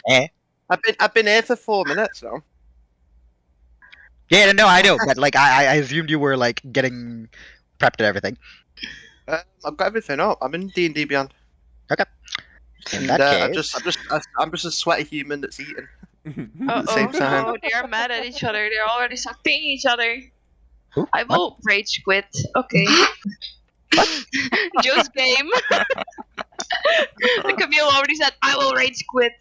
Eh. I've been here for 4 minutes now. Yeah, no, I know, but like I assumed you were like getting prepped and everything. I've got everything up. I'm in D&D Beyond. In And that I'm case, just a sweaty human that's eating. Uh the same oh, time. no, they are mad at each other. They're already sucking each other. Who? I will rage quit. Okay. Joe's game. Camille already said, I will rage quit.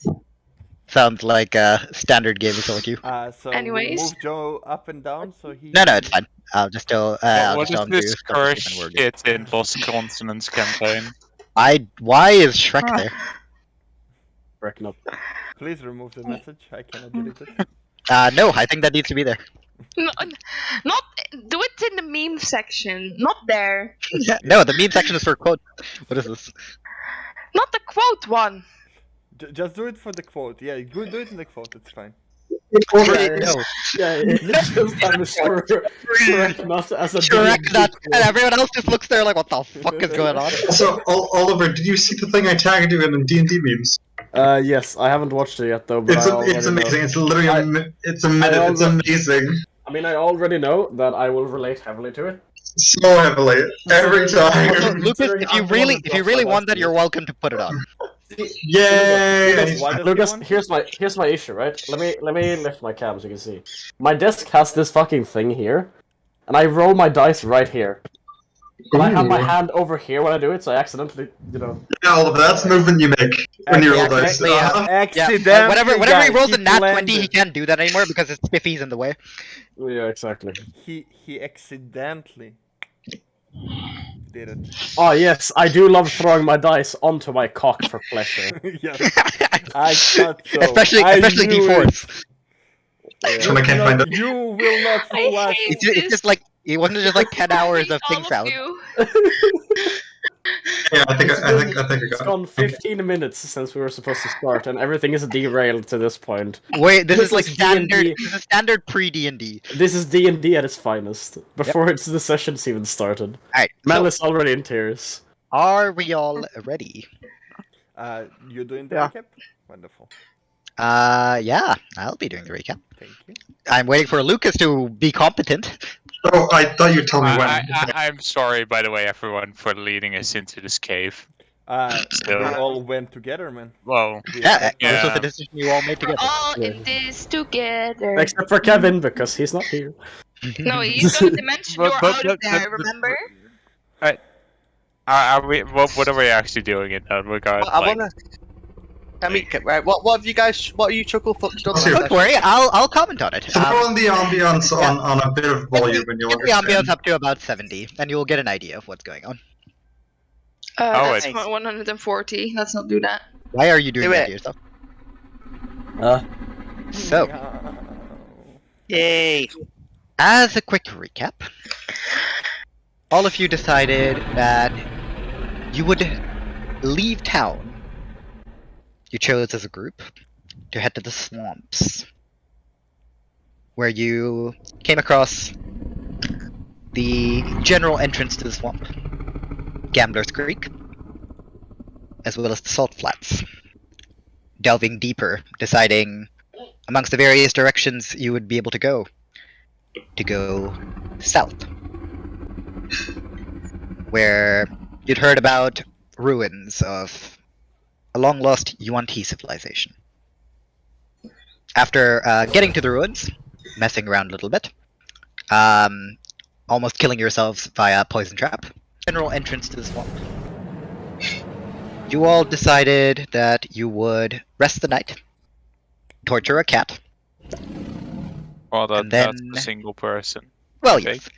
sounds like a standard game of solo queue. So Anyways. we'll move Joe up and down so he. No, it's fine. I'll just tell. I'll What just is tell him to this stop the curse stupid word. shit in Lost Consonants campaign? Why is Shrek there? Reckon up. Please remove the message. I cannot delete it. No, I think that needs to be there. No, not do it in the meme section. Not there. No, the meme section is for quote. What is this? Not the quote one. Just do it for the quote. Yeah, do it in the quote. It's fine. No, Yeah, it's just I'm Shrek not as a Shrek D&D that, player. and everyone else just looks there like, what the fuck is going on? Also, Oliver, did you see the thing I tagged you in D&D memes? Yes, I haven't watched it yet though. But It's I already amazing. know. It's literally it's amazing. I mean, I already know that I will relate heavily to it. So heavily every Also, time. Lucas, if you really want that, you're welcome to put it on. Yay! Lucas, why does Lucas, he want? here's my issue, right? Let me lift my cam so you can see. My desk has this fucking thing here, and I roll my dice right here. And I have my hand over here when I do it, so I accidentally, Yeah, Oliver, that's the movement you make when you roll dice. Exactly, yeah. Accidentally. Whenever he guys, rolls a nat 20, landed. he can't do that anymore because his spiffy's in the way. Yeah, exactly. He accidentally did it. Oh yes, I do love throwing my dice onto my cock for pleasure. Yes, I thought so. especially I especially knew D4s. And I can't find it. You will not I fool us. hate It's just like it wasn't just like 10 hours of all thing sound. you. Yeah, I think I It's got gone it. 15 minutes since we were supposed to start, and everything is derailed to this point. Wait, this is like is standard. D&D. This is standard pre D&D. This is D&D at its finest, before the session's even started. All right, Mel so is already in tears. are we all ready? You're doing the Yeah. recap? Wonderful. Yeah, I'll be doing the recap. Thank you. I'm waiting for Lucas to be competent. Oh, I thought you'd tell me when. I'm sorry, by the way, everyone, for leading us into this cave. We all went together, man. Well, Yeah, this was Yeah. the decision you all made We're together. all in this together. Except for Kevin, because he's not here. No, he's gonna dimension door But- out but- of there, but- remember? are we? What are we actually doing in that regard? I Like, wanna. I mean, right? What have you guys? What are you chuckle fucks done? Sure. Don't worry, I'll comment on it. So throw on the ambience on a bit of volume and you'll Get the understand. ambience up to about 70, and you'll get an idea of what's going on. Oh, That's it's- 140. Let's not do that. Why are you doing Do that it. to yourself? Uh, So, Yay! as a quick recap, all of you decided that you would leave town. You chose as a group to head to the swamps, where you came across the general entrance to the swamp, Gambler's Creek, as well as the Salt Flats. Delving deeper, deciding amongst the various directions you would be able to go south, where you'd heard about ruins of a long-lost Yuan-Ti civilization. After getting to the ruins, messing around a little bit, almost killing yourselves via poison trap, general entrance to the swamp, you all decided that you would rest the night, torture a cat. well, and that's then- a single person. Well, Okay. yes.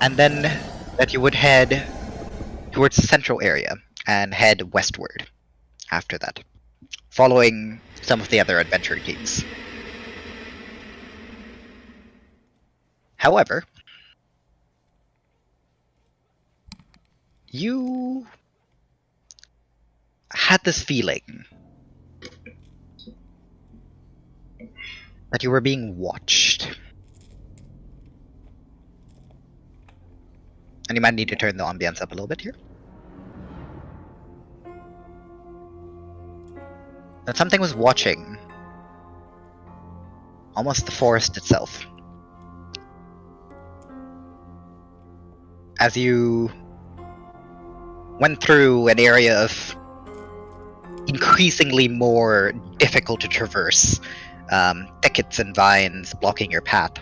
And then that you would head towards the central area and head westward after that, following some of the other adventure teams. However, you had this feeling that you were being watched. And you might need to turn the ambience up a little bit here. that something was watching almost the forest itself. As you went through an area of increasingly more difficult to traverse, thickets and vines blocking your path,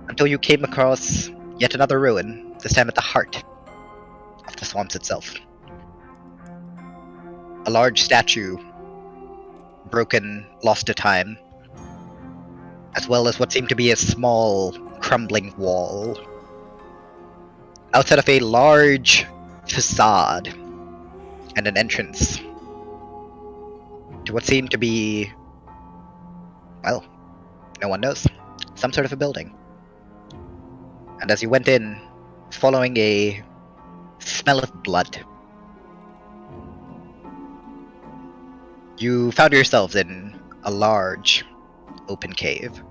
until you came across yet another ruin, this time at the heart of the swamps itself. A large statue, broken, lost to time, as well as what seemed to be a small, crumbling wall, outside of a large facade and an entrance to what seemed to be, well, no one knows, some sort of a building. And as you went in, following a smell of blood, you found yourselves in a large, open cave.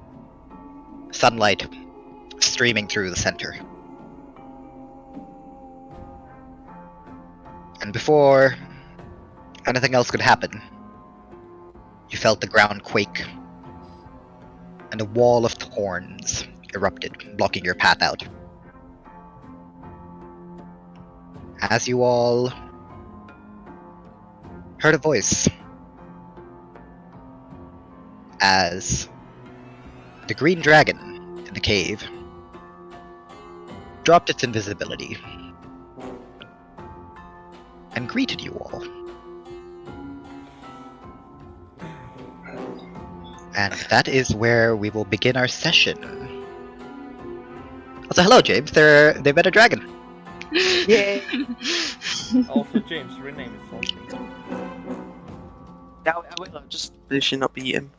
Sunlight streaming through the center. And before anything else could happen, you felt the ground quake, and a wall of thorns erupted, blocking your path out. As you all heard a voice, as the green dragon in the cave dropped its invisibility and greeted you all. And that is where we will begin our session. Also, hello, James. They met a dragon. Yay! Also, James, rename it something. Yeah, I will. I'll just finishing up eating.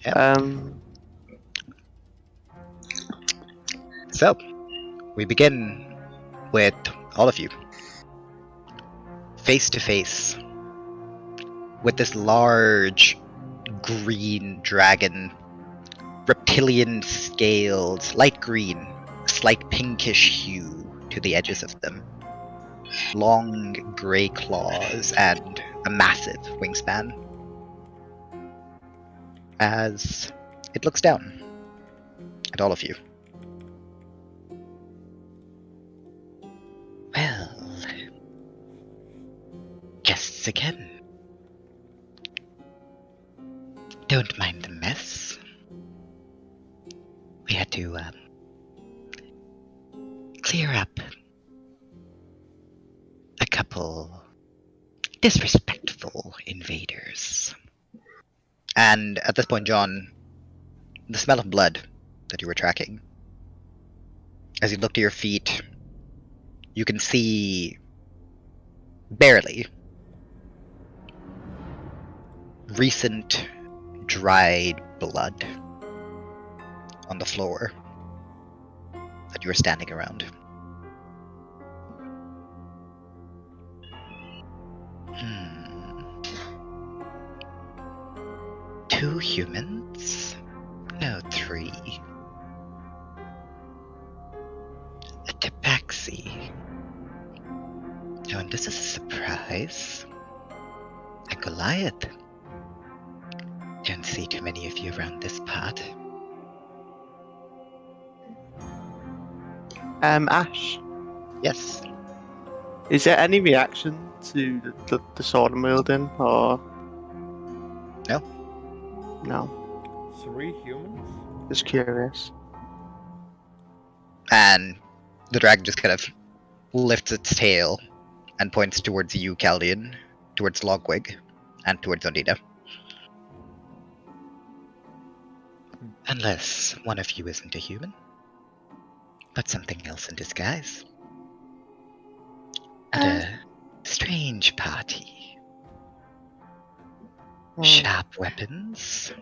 Yep. So, we begin with all of you face to face with this large green dragon, reptilian scales, light green, slight pinkish hue to the edges of them, long grey claws, and a massive wingspan. As it looks down at all of you. Well, guests again. Don't mind the mess. We had to, clear up a couple disrespectful invaders. And at this point, John, the smell of blood that you were tracking, as you look to your feet, you can see, barely, recent dried blood on the floor that you were standing around. Two humans? No, 3. A tabaxi. Oh, and this is a surprise. A Goliath. Don't see too many of you around this part. Ash, Yes. is there any reaction to the sword I'm wielding, or No. no? 3 humans? Just curious. And the dragon just kind of lifts its tail and points towards you, Caldian, towards Logwig, and towards Ondina. Unless one of you isn't a human, but something else in disguise. And a strange party. Sharp weapons.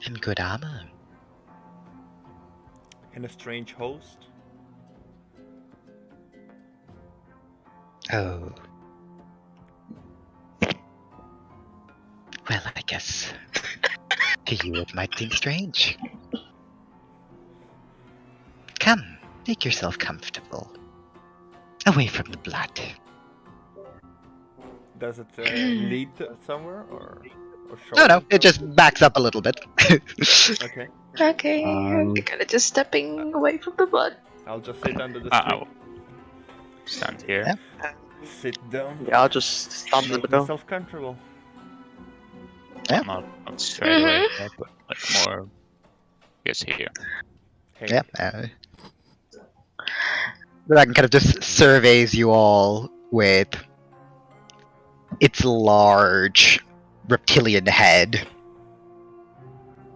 And good armor. And a strange host? Oh. Well, I guess to you it might seem strange. Come, make yourself comfortable. Away from the blood. Does it lead to somewhere or show? No, no, it just backs up a little bit. Okay, Okay, I'm kind of just stepping away from the blood. I'll just sit under the I'll tree. stand here. Yeah. Sit down. Yeah, I'll just stand in the Make middle. myself comfortable. Yeah. Not straight away, but like more. I guess here. Hey. Yeah. The dragon kind of just surveys you all with its large reptilian head.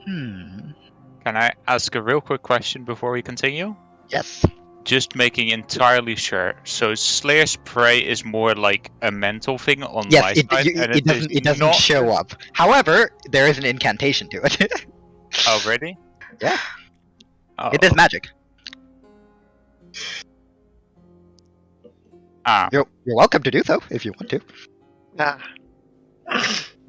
Can I ask a real quick question before we continue? Yes. Just making entirely sure. So Slayer's Prey is more like a mental thing on my Yes, side, and it doesn't not... show up. However, there is an incantation to it. Oh, really? Yeah. Oh. It is magic. You're welcome to do so if you want to.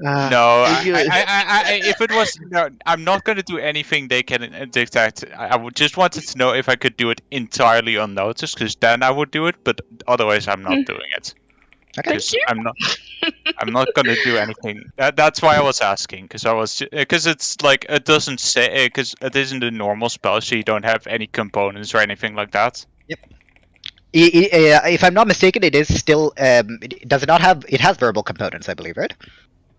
No, if it was, no, I'm not going to do anything they can detect. I would just wanted to know if I could do it entirely unnoticed, because then I would do it. But otherwise, I'm not doing it. Okay. Because I'm not going to do anything. That's why I was asking, because it's like it doesn't say, because it isn't a normal spell, so you don't have any components or anything like that. Yep. If I'm not mistaken, it is still. Does it not have? It has verbal components, I believe, right?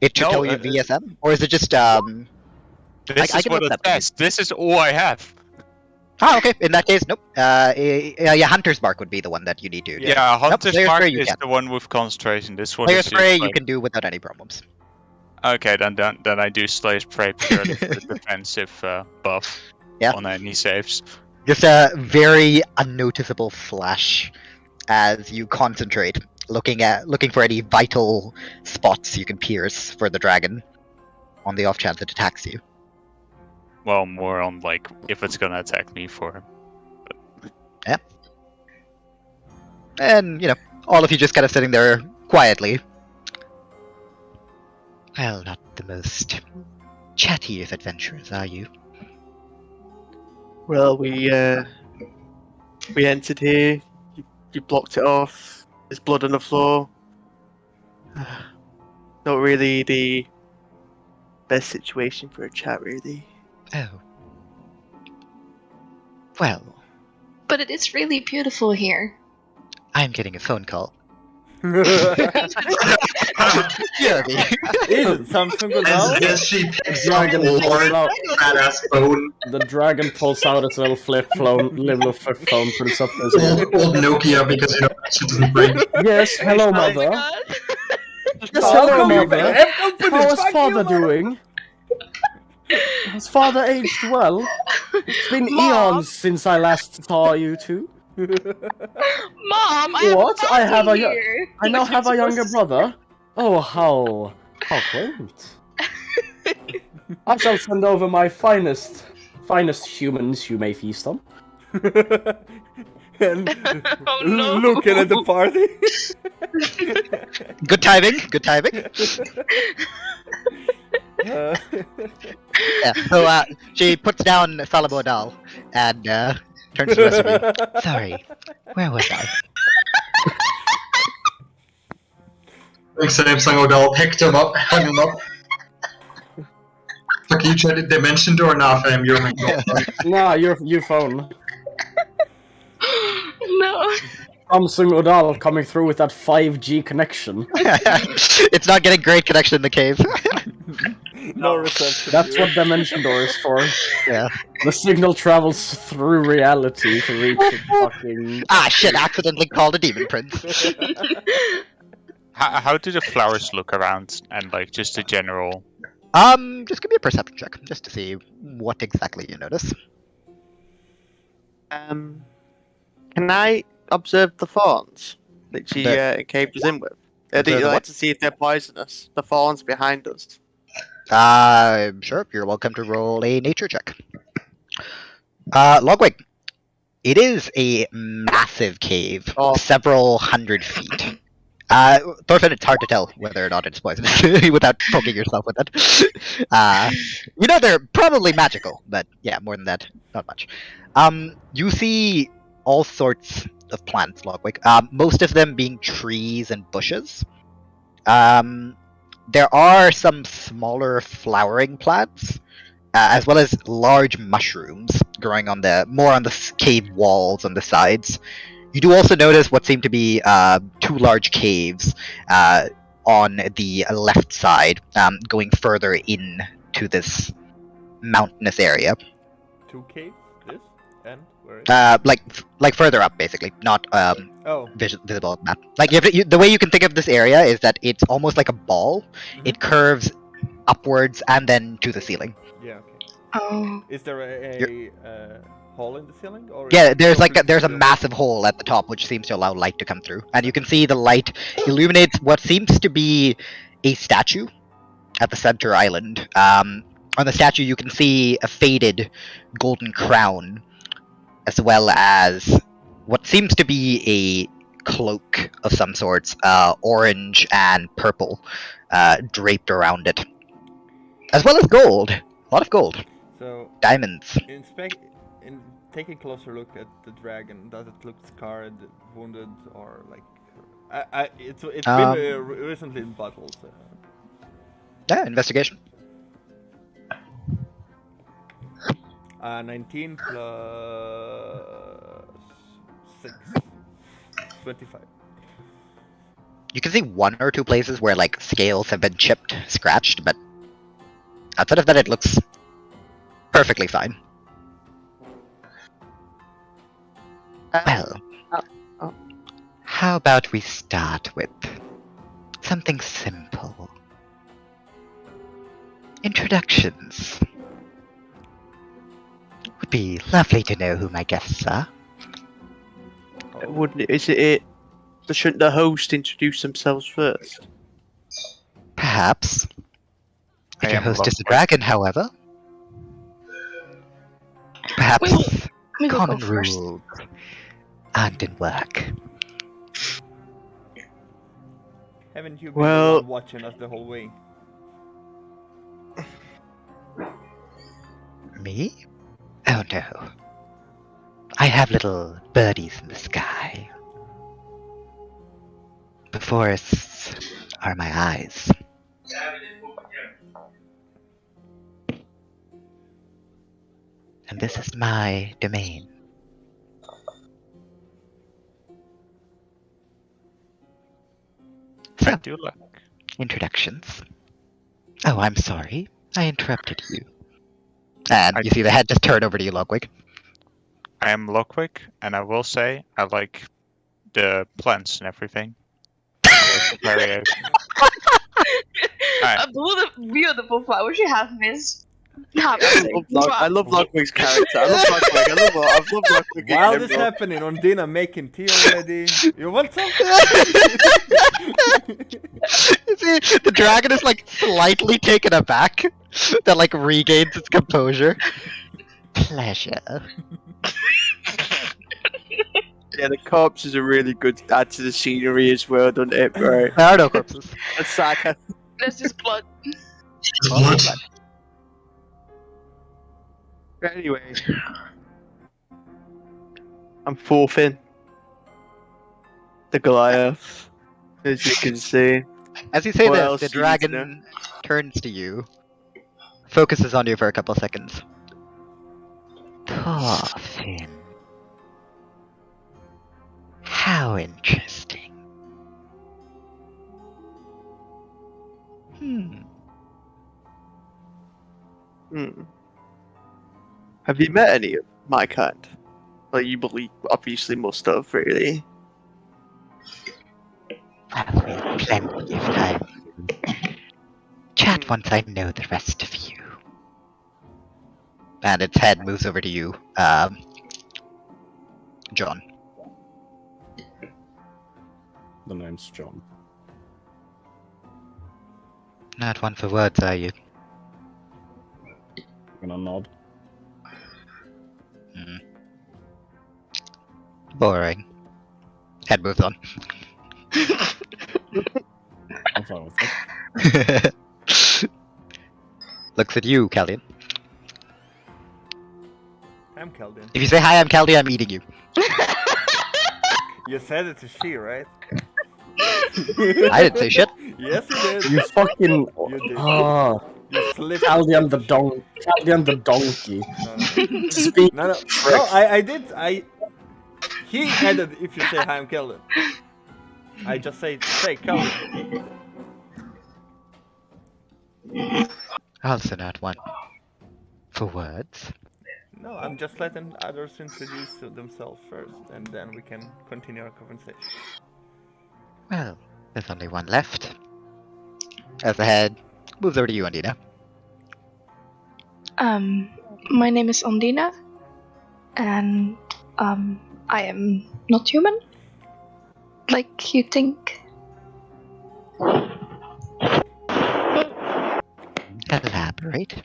It should No, tell you VSM, or is it just? This I is can what look it that up. says. This is all I have. Ah, okay. In that case, nope. Yeah, Hunter's Mark would be the one that you need to. Yeah, Hunter's Player's Mark Prey you is can. the one with concentration. This one Player's is Prey just you like... can do without any problems. Okay, then I do Slayer's Prey purely for the defensive buff Yeah. on any saves. Just a very unnoticeable flash as you concentrate, looking for any vital spots you can pierce for the dragon, on the off chance it attacks you. Well, more on like if it's gonna attack me for. And all of you just kind of sitting there quietly. Well, not the most chatty of adventurers, are you? Well, we entered here. You blocked it off. There's blood on the floor. Not really the best situation for a chat, really. Oh. Well, But it is really beautiful here. I'm getting a phone call. Is it Samsung Odal? As she picks up Dragon the pulls out. badass phone, The dragon pulls out its little flip phone, puts up his ear. old Nokia, because she doesn't break. Yes, hello, mother. Yes, hello, mother. How is father doing? Has father aged well? It's been Mom. eons since I last saw you two. Mom, I What? have I have a here. I now Which have a you're younger supposed brother. Oh, how quaint. I shall send over my finest humans you may feast on. And Oh, no. looking at the party. Good timing, good timing. Yeah, so she puts down Salomo Odal and turns to the rest of you. Sorry, where was I? Samsung Odal picked him up, hung him up. Fuck, you tried to dimension door now, fam. You're my god. Nah, your phone. No. Samsung Odal coming through with that 5G connection. It's not getting great connection in the cave. No reception. That's what Dimension Door is for. Yeah. The signal travels through reality to reach the fucking... Ah, shit! Accidentally called a demon prince. How do the flowers look around, and like just a general? Just give me a perception check, just to see what exactly you notice. Can I observe the thorns that she encaged us in with? Observe Do you the like what? to see if they're poisonous? The thorns behind us. Sure. You're welcome to roll a nature check. Logwig. It is a massive cave, several hundred feet. Thorfinn, it's hard to tell whether or not it's poisonous without poking yourself with it. They're probably magical, but yeah, more than that, not much. You see all sorts of plants, Logwig. Most of them being trees and bushes. There are some smaller flowering plants, as well as large mushrooms growing on the cave walls on the sides. You do also notice what seem to be 2 large caves on the left side, going further in to this mountainous area. 2 caves? This? And where is Like further up, basically, not Oh, visible on the map. Like the way you can think of this area is that it's almost like a ball. It curves upwards and then to the ceiling. yeah, okay. Oh. Is there a hole in the ceiling? Or Yeah, is it there's a open? massive hole at the top which seems to allow light to come through, and you can see the light illuminates what seems to be a statue at the center island. On the statue, you can see a faded golden crown, as well as what seems to be a cloak of some sorts, orange and purple, draped around it, as well as gold. A lot of gold, So, diamonds. take a closer look at the dragon. Does it look scarred, wounded, or like? It's been recently in battles. Yeah, investigation. 19 plus 6, 25. You can see 1 or 2 places where like scales have been chipped, scratched, but outside of that, it looks perfectly fine. Well, how about we start with something simple? Introductions. Would be lovely to know who my guests are. Wouldn't it? Is it? Shouldn't the host introduce themselves first? Perhaps. I If your am host is a Logwig. dragon, however. Perhaps Let me go common first. rules aren't in work. Haven't you been Well- the one watching us the whole way? Me? Oh no. I have little birdies in the sky. The forests are my eyes. And this is my domain. So, I do like. introductions. Oh, I'm sorry. I interrupted you. And I- you see the head just turn over to you, Logwig. I am Logwig, and I will say I like the plants and everything. It's a variation. A beautiful flowers you have, miss. I love Logwig's character. I love Logwig. I love Logwig. While this happening, Ondina making tea already. You want some? You see, the dragon is like slightly taken aback. That like regains its composure. Pleasure. Yeah, the corpses are really good to add to the scenery as well, don't it, bro? There are no corpses. That's sad. That's just blood. It's blood. Anyway, I'm Thorfinn, the Goliath, as you can see. As you say What this, else the do you need to dragon turns to you, focuses on you for a couple of seconds. Thorfinn. How interesting. Have you met any of my kind? Well, you believe, obviously must have, really. Well, we have plenty of time. Chat once I know the rest of you. And its head moves over to you, John. The name's John. Not one for words, are you? Gonna nod. Boring. Head moves on. I'm fine with it. Looks at you, Caldian. I'm Caldian. If you say hi, I'm Caldian, I'm eating you. You said it's a she, right? I didn't say shit. Yes, you did. You fucking. You did. Ah, You slipped. Caldian the donkey. No. Speak. No, I did. He added if you say hi, I'm Caldian. I just say Caldian. Also not one for words. No, I'm just letting others introduce themselves first, and then we can continue our conversation. Well, there's only one left. As the head moves over to you, Ondina. My name is Ondina, and I am not human. Like you think. Elaborate.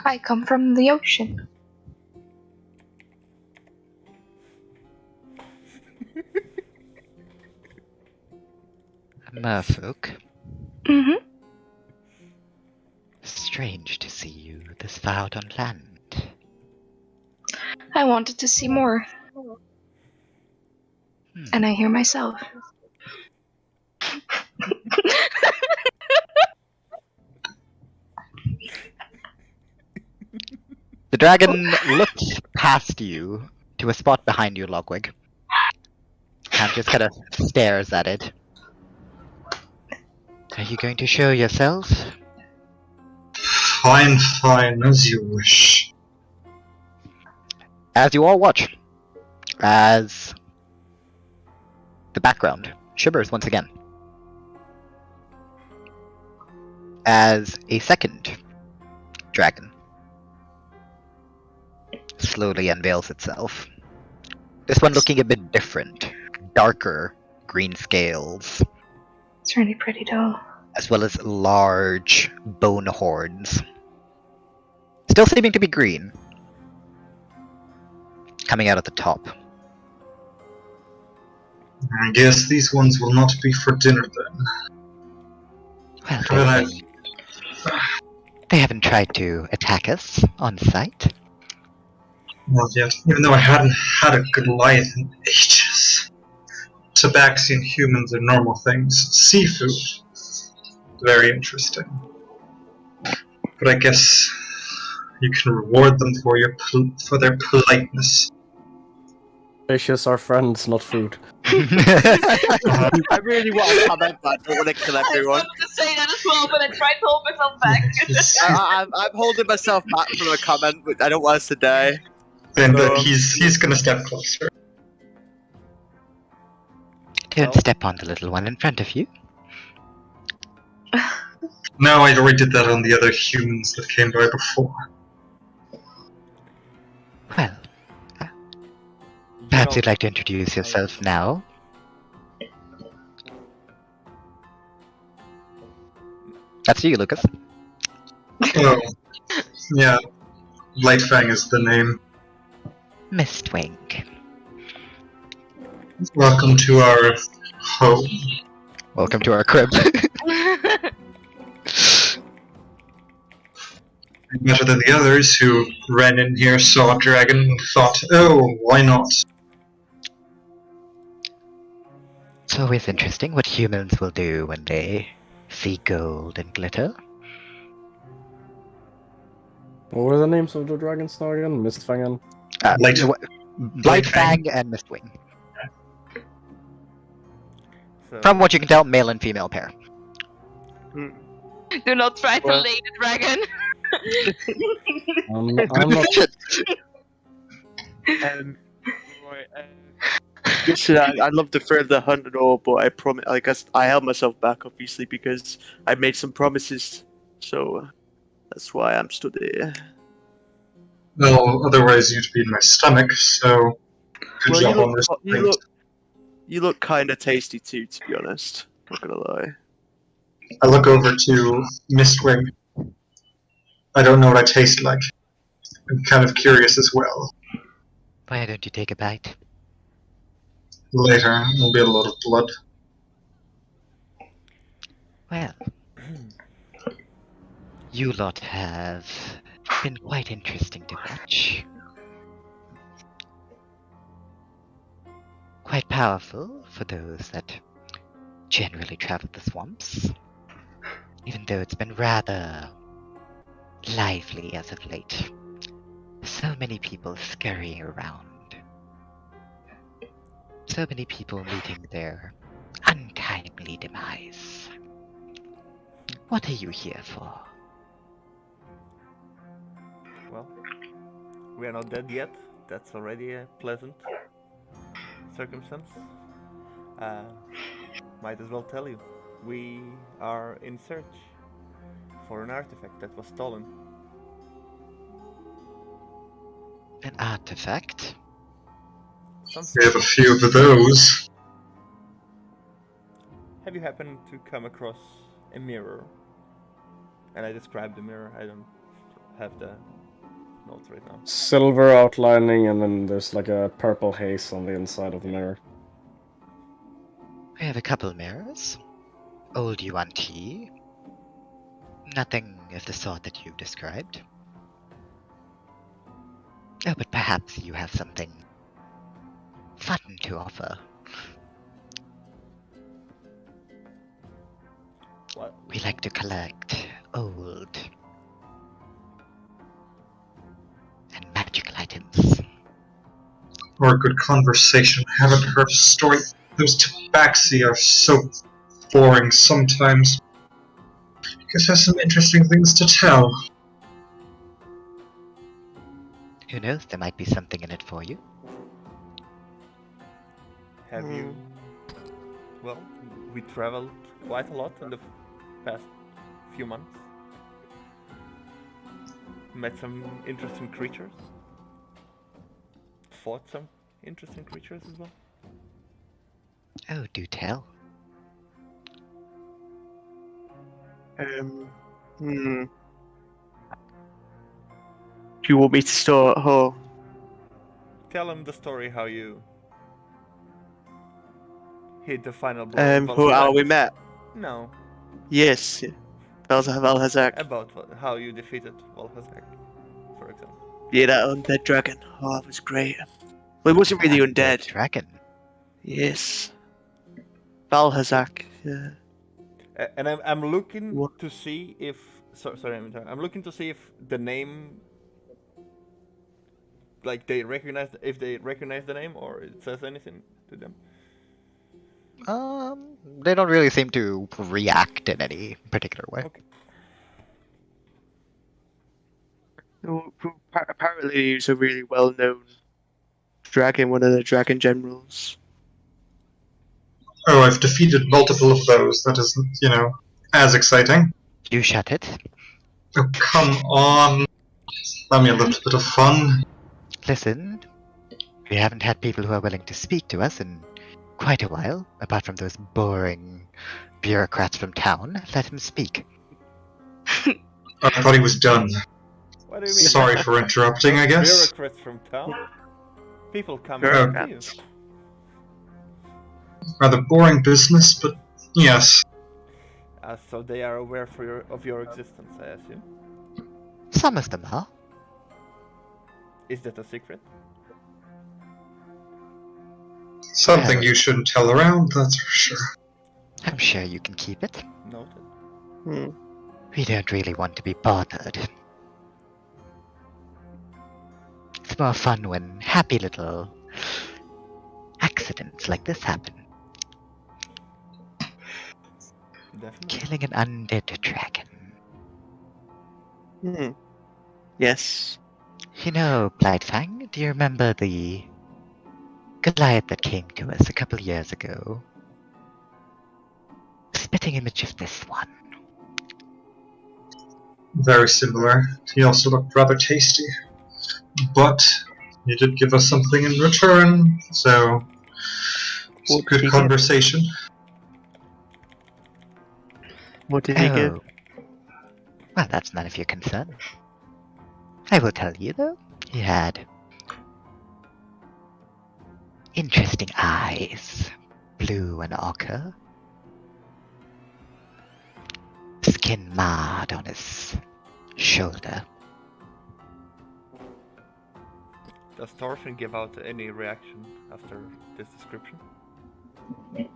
I come from the ocean. Merfolk. Mm-hmm. Strange to see you this far out on land. I wanted to see more. And I hear myself. The dragon looks past you to a spot behind you, Logwig, and just kind of stares at it. Are you going to show yourselves? Fine, as you wish. As you all watch, as the background shivers once again, as a second dragon slowly unveils itself. This one looking a bit different, darker green scales, It's really pretty though. as well as large bone horns. Still seeming to be green, coming out at the top. I guess these ones will not be for dinner then. Well, Well, they haven't tried to attack us on sight. Not yet. Even though I hadn't had a Goliath in ages. Tabaxian humans are normal things. Seafood. Very interesting. But I guess you can reward them for their politeness. Fishes are friends, not food. I really want to comment, but I don't want to kill everyone. I wanted to say that as well, but I tried to hold myself back. I'm holding myself back from a comment, but I don't want us to die. Then he's gonna step closer. Don't step on the little one in front of you. No, I already did that on the other humans that came by before. Well, perhaps you'd like to introduce yourself now? That's you, Lucas. Oh, yeah. Lightfang is the name. Mistwing. Welcome to our home. Welcome to our crib. Better than the others who ran in here, saw a dragon, and thought, oh, why not? It's always interesting what humans will do when they see gold and glitter. What were the names of the dragons now again? Mistfang and... Lightfang and Mistwing. So, From what you can tell, male and female pair. Do not try to lay the dragon. I'm not... Listen, I'd love to further hunt and all, but I promise. I guess I held myself back, obviously, because I made some promises. So that's why I'm stood here. Well, otherwise you'd be in my stomach, so good job on this. You look kind of tasty too, to be honest. Not gonna lie. I look over to Mistwing. I don't know what I taste like. I'm kind of curious as well. Why don't you take a bite? Later, there'll be a lot of blood. Well, you lot have been quite interesting to watch. Quite quite powerful for those that generally travel the swamps, even though it's been rather lively as of late. So many people scurrying around. So many people meeting their untimely demise. What are you here for? Well, we are not dead yet. That's already a pleasant circumstance. Might as well tell you. We are in search for an artifact that was stolen. An artifact? We have a few of those. Have you happened to come across a mirror? And I described the mirror. I don't have the notes right now. Silver outlining, and then there's like a purple haze on the inside of the mirror. We have a couple mirrors. Old yuan tea. Nothing of the sort that you've described. Oh, but perhaps you have something fun to offer. What? We like to collect old and magical items. Or a good conversation. Haven't heard a story. Those tabaxi are so boring sometimes. You guys have some interesting things to tell. Who knows, there might be something in it for you. Have you? Well, we traveled quite a lot in the past few months. Met some interesting creatures. Fought some interesting creatures as well. Oh, do tell. Do you want me to start? Oh, Tell him the story how you hit the final blow. how we met? No, Yes, Valhazak. about how you defeated Valhazak, for example. Yeah, that undead dragon. Oh, that was great. Well, it wasn't really undead. Dragon. Yes. Valhazak. Yeah. And I'm looking What? to see if I'm looking to see if the name, like they recognize the name, or it says anything to them. They don't really seem to react in any particular way. Okay. Well, apparently, he's a really well-known dragon, one of the dragon generals. Oh, I've defeated multiple of those. That isn't, as exciting. You shut it. Oh, come on. Allow me a little bit of fun. Listen, we haven't had people who are willing to speak to us in quite a while, apart from those boring bureaucrats from town. Let him speak. I thought he was done. What do you mean? Sorry for interrupting, I guess. Bureaucrats from town. People come Bureaucrats. to you. Rather boring business, but yes. So they are aware of your existence, I assume. Some of them are. Is that a secret? Something you shouldn't tell around, that's for sure. I'm sure you can keep it. Noted. We don't really want to be bothered. It's more fun when happy little accidents like this happen. Definitely. Killing an undead dragon. Yes. You know, Blightfang, do you remember the Goliath that came to us a couple years ago? Spitting image of this one. Very similar. He also looked rather tasty. But he did give us something in return, so it's a What did he good give? conversation. What did he give? Well, that's none of your concern. I will tell you, though, he had interesting eyes, blue and ochre, skin marred on his shoulder. Does Thorfinn give out any reaction after this description? I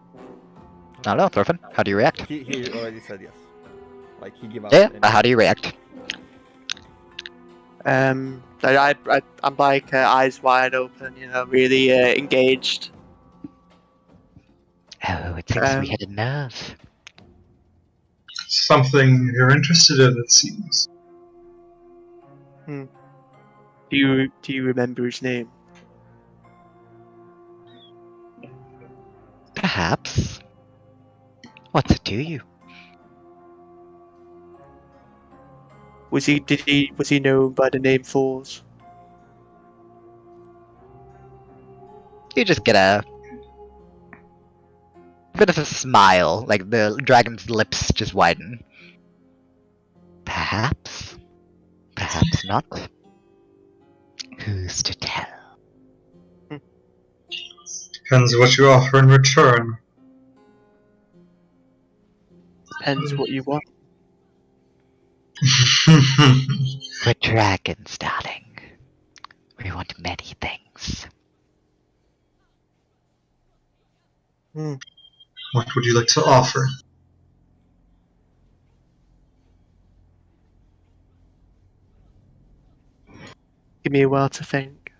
don't know, Thorfinn. How do you react? He already said yes. Like he give out. Yeah, any... how do you react? I'm like eyes wide open, you know, really engaged. Oh, it seems we had a nerve. Something you're interested in, it seems. Do you remember his name? Perhaps. What's it to you? Was he known by the name Falls? You just get a bit of a smile, like the dragon's lips just widen. Perhaps. Perhaps not. Who's to tell? Depends what you offer in return. Depends what you want. We're dragons, darling. We want many things. What would you like to offer? Give me a while to think.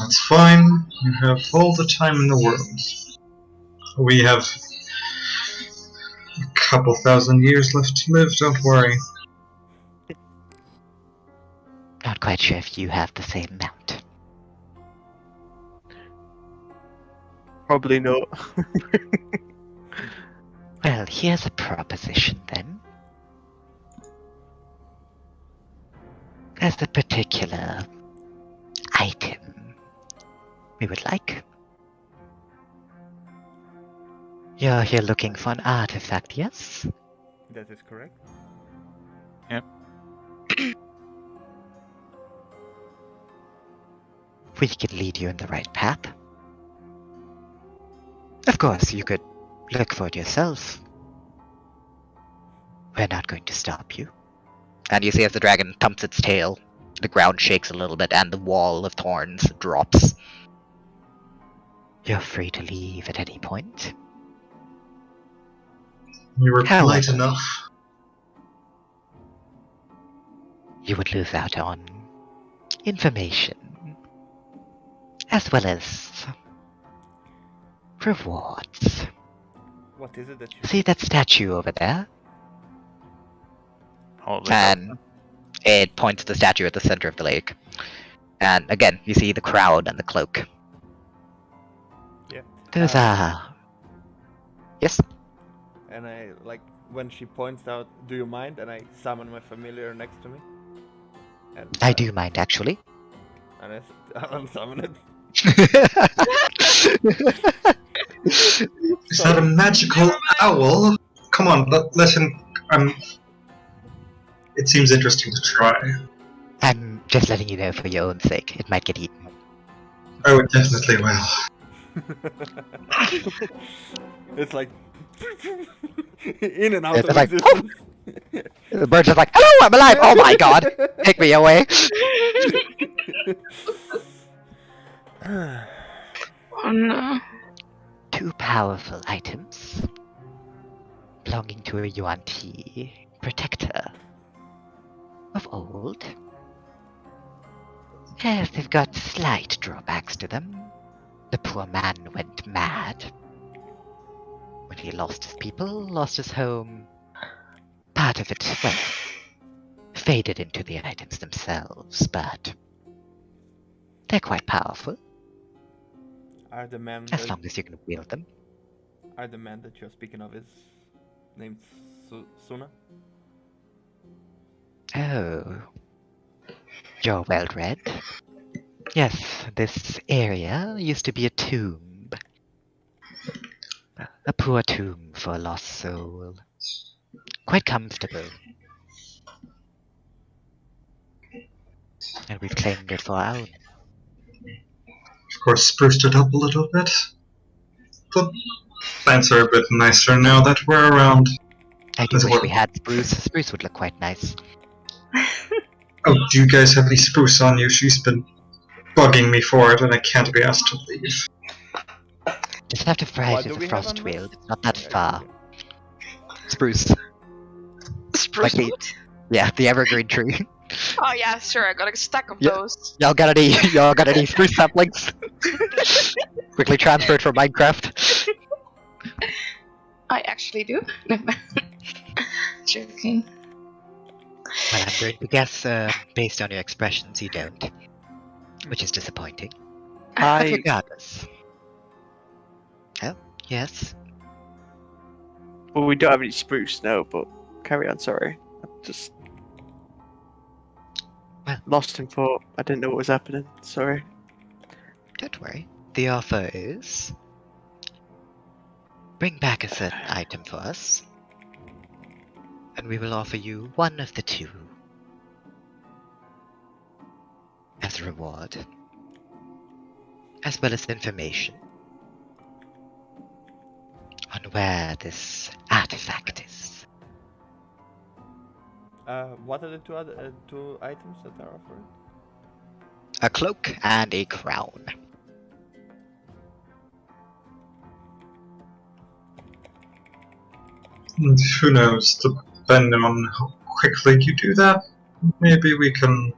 That's fine. You have all the time in the world. We have a couple thousand years left to live, don't worry. Not quite sure if you have the same amount. Probably not. Well, here's a proposition then. There's a particular item we would like. You're here looking for an artifact, yes? That is correct. We can lead you in the right path. Of course, you could look for it yourself. We're not going to stop you. And you see as the dragon thumps its tail, the ground shakes a little bit and the wall of thorns drops. You're free to leave at any point. You were polite However, enough. You would lose out on information, as well as rewards. What is it that you... See that statue over there? Hold And it points to the statue at the center of the lake. And again, you see the crowd and the cloak. Yeah. Those are... Yes? And I, like, when she points out, do you mind? And I summon my familiar next to me. And, I do mind, actually. And I unsummon it. Is that a magical owl? Come on, let him... It seems interesting to try. I'm just letting you know for your own sake. It might get eaten. Oh, it definitely will. It's like... in and out It's of like, existence. The bird's just like, hello, I'm alive! Oh my god! Take me away! Oh no. Two powerful items belonging to a Yuan-Ti protector of old. Yes, they've got slight drawbacks to them. The poor man went mad when he lost his people, lost his home. Part of it, well, faded into the items themselves, but they're quite powerful, Are the men as that, long as you can wield them. are the man that you're speaking of is named Suna? Oh, you're well read. Yes, this area used to be a tomb. A poor tomb for a lost soul. Quite comfortable. And we've claimed it for our own. Of course, spruced it up a little bit. The plants are a bit nicer now that we're around. I do As wish well. we had spruce. Spruce would look quite nice. Oh, do you guys have any spruce on you? She's been bugging me for it, and I can't be asked to leave. Just have to fry What it do as we a have frost on wheel. this? It's not that Okay, far. okay. Spruce. Spruce Like the- wood? Yeah, the evergreen tree. Oh yeah, sure. I got a stack of Yeah. those. Y'all got any spruce saplings? Quickly transferred from Minecraft. I actually do. Joking. Well, I'm going to guess, based on your expressions, you don't. Which is disappointing. But regardless. Oh, yes. Well, we don't have any spruce, no, but carry on, sorry. I'm just Well. lost in thought. I didn't know what was happening, sorry. Don't worry. The offer is... bring back a certain item for us, and we will offer you one of the two as a reward, as well as information on where this artifact is. What are the two items that are offered? A cloak and a crown. And who knows, depending on how quickly you do that, maybe we can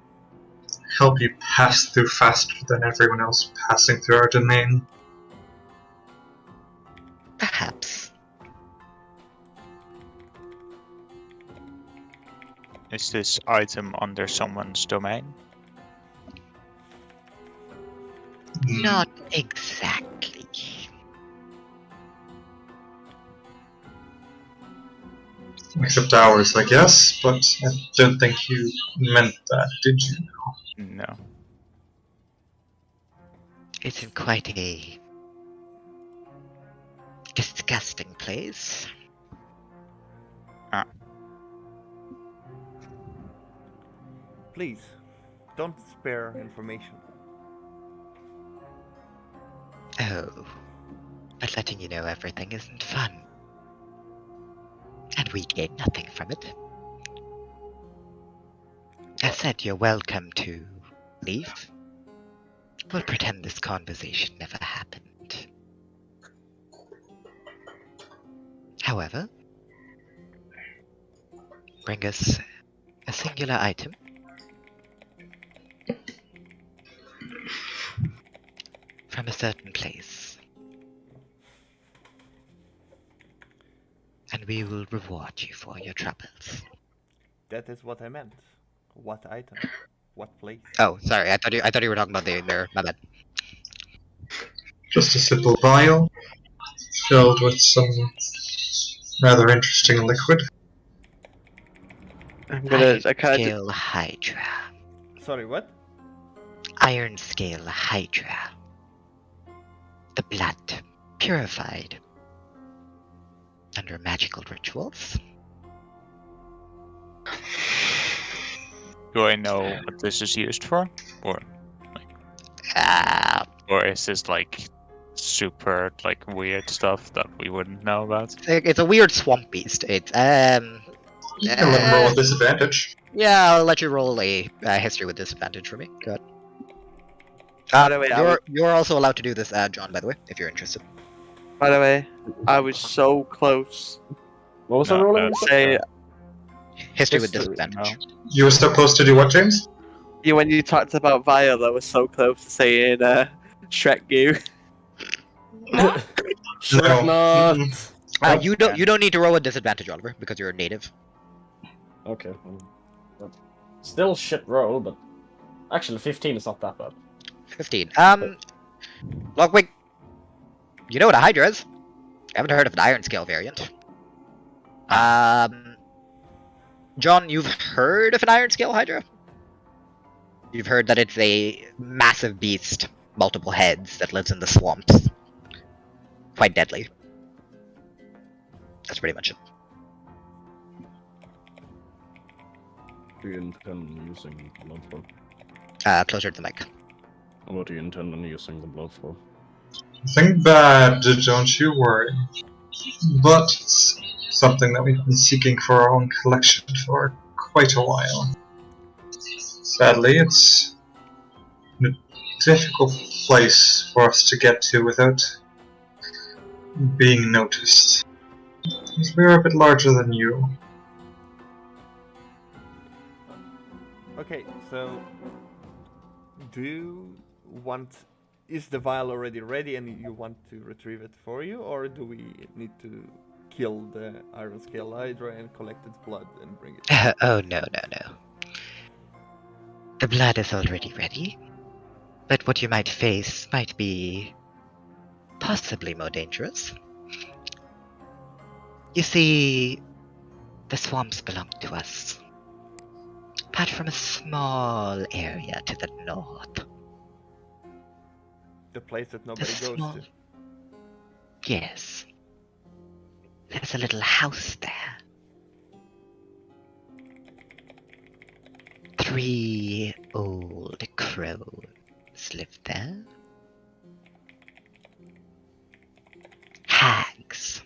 help you pass through faster than everyone else passing through our domain. Perhaps. Is this item under someone's domain? Not exactly. Except ours, I guess, but I don't think you meant that, did you? No. It's in quite a disgusting place. Please, don't spare information. Oh, but letting you know everything isn't fun. And we gain nothing from it. As said, you're welcome to leave. We'll pretend this conversation never happened. However, bring us a singular item. From a certain place. And we will reward you for your troubles. That is what I meant. What item? What place? Oh, sorry. I thought you were talking about there. My bad. Just a simple vial filled with some rather interesting liquid. I'm gonna. I can't. Scale Hydra. Sorry, what? Iron Scale Hydra. The blood purified under magical rituals. Do I know what this is used for? Or is this like super like weird stuff that we wouldn't know about? It's a weird swamp beast. It's You can let him roll with disadvantage. Yeah, I'll let you roll a history with disadvantage for me. Go ahead. By the way, You're also allowed to do this, John, by the way, if you're interested. By the way, I was so close. What was the rolling? Say, History with History, disadvantage. You were supposed to do what, James? when you talked about Vial, I was so close to saying Shrek goo. No. Not. You don't need to roll a disadvantage, Oliver, because you're a native. Okay. Still shit roll, but actually 15 is not that bad. 15. Logwig, you know what a Hydra is? I haven't heard of an Iron Scale variant. John, you've heard of an Iron Scale Hydra? You've heard that it's a massive beast, multiple heads, that lives in the swamps. Quite deadly. That's pretty much it. Do you intend on using the blood for? Closer to the mic. What do you intend on using the blood for? Nothing bad, don't you worry. But it's something that we've been seeking for our own collection for quite a while. Sadly, it's a difficult place for us to get to without being noticed. We're a bit larger than you. Okay, so do you want? Is the vial already ready and you want to retrieve it for you, or do we need to kill the Iron Scale Hydra and collect its blood and bring it? Oh, no. The blood is already ready. But what you might face might be possibly more dangerous. You see, the swamps belong to us. Apart from a small area to the north. The place that nobody goes to. Yes. There's a little house there. 3 old crows live there. Hags.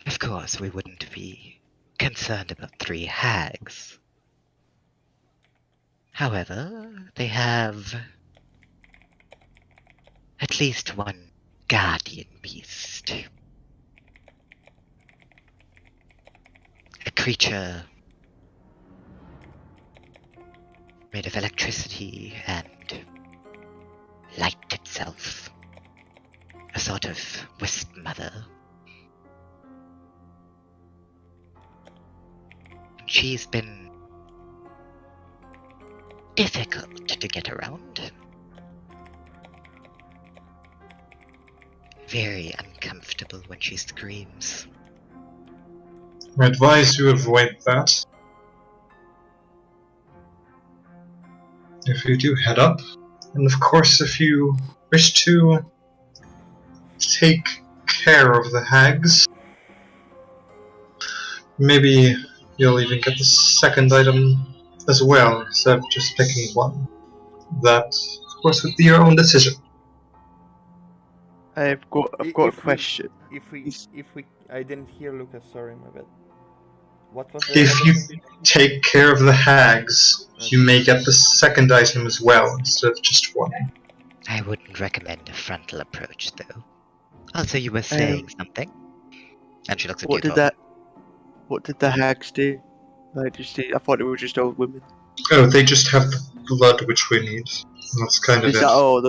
Of course, we wouldn't be concerned about 3 hags. However, they have at least one guardian beast. A creature made of electricity and light itself. A sort of wisp mother. She's been difficult to get around. Very uncomfortable when she screams. I advise you avoid that. If you do head up, and of course if you wish to take care of the hags, maybe you'll even get the second item as well, instead of just picking one. That, of course, would be your own decision. I've got a question. I didn't hear Lucas. Sorry, my bad. What was If you take care of the hags, you may get the second item as well, instead of just one. I wouldn't recommend a frontal approach, though. Also, you were saying something. And she looks at you. What did the hags do? I thought they were just old women. Oh, they just have the blood which we need. That's kind of it.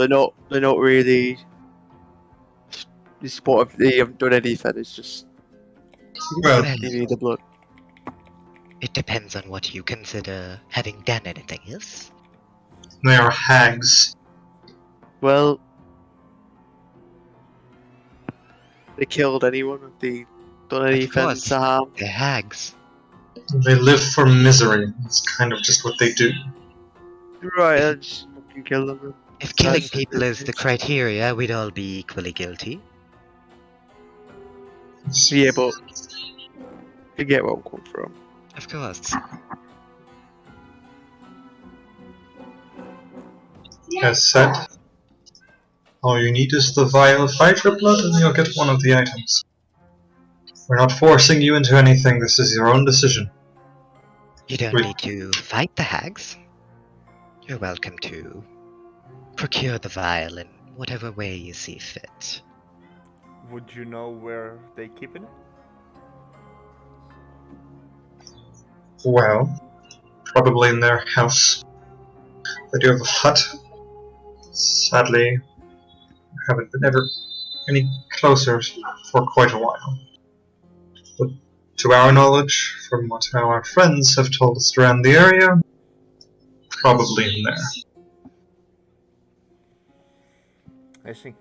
They're not really supportive. They haven't done anything. It's just Well, they need the blood. It depends on what you consider having done anything, yes? they are hags. Well, they killed anyone. Have they done anything course. to harm? They're hags. They live for misery. It's kind of just what they do. Right, I'll just fucking kill them. If killing people is the criteria, we'd all be equally guilty. Yeah, but you get where I'm coming from. Of course. As said, all you need is the vial of Hydra blood and you'll get one of the items. We're not forcing you into anything, this is your own decision. You don't need to fight the hags. You're welcome to procure the vial in whatever way you see fit. Would you know where they keep it? Well, probably in their house. They do have a hut. Sadly, haven't been ever any closer for quite a while. But to our knowledge, from what our friends have told us around the area, probably in there. I see.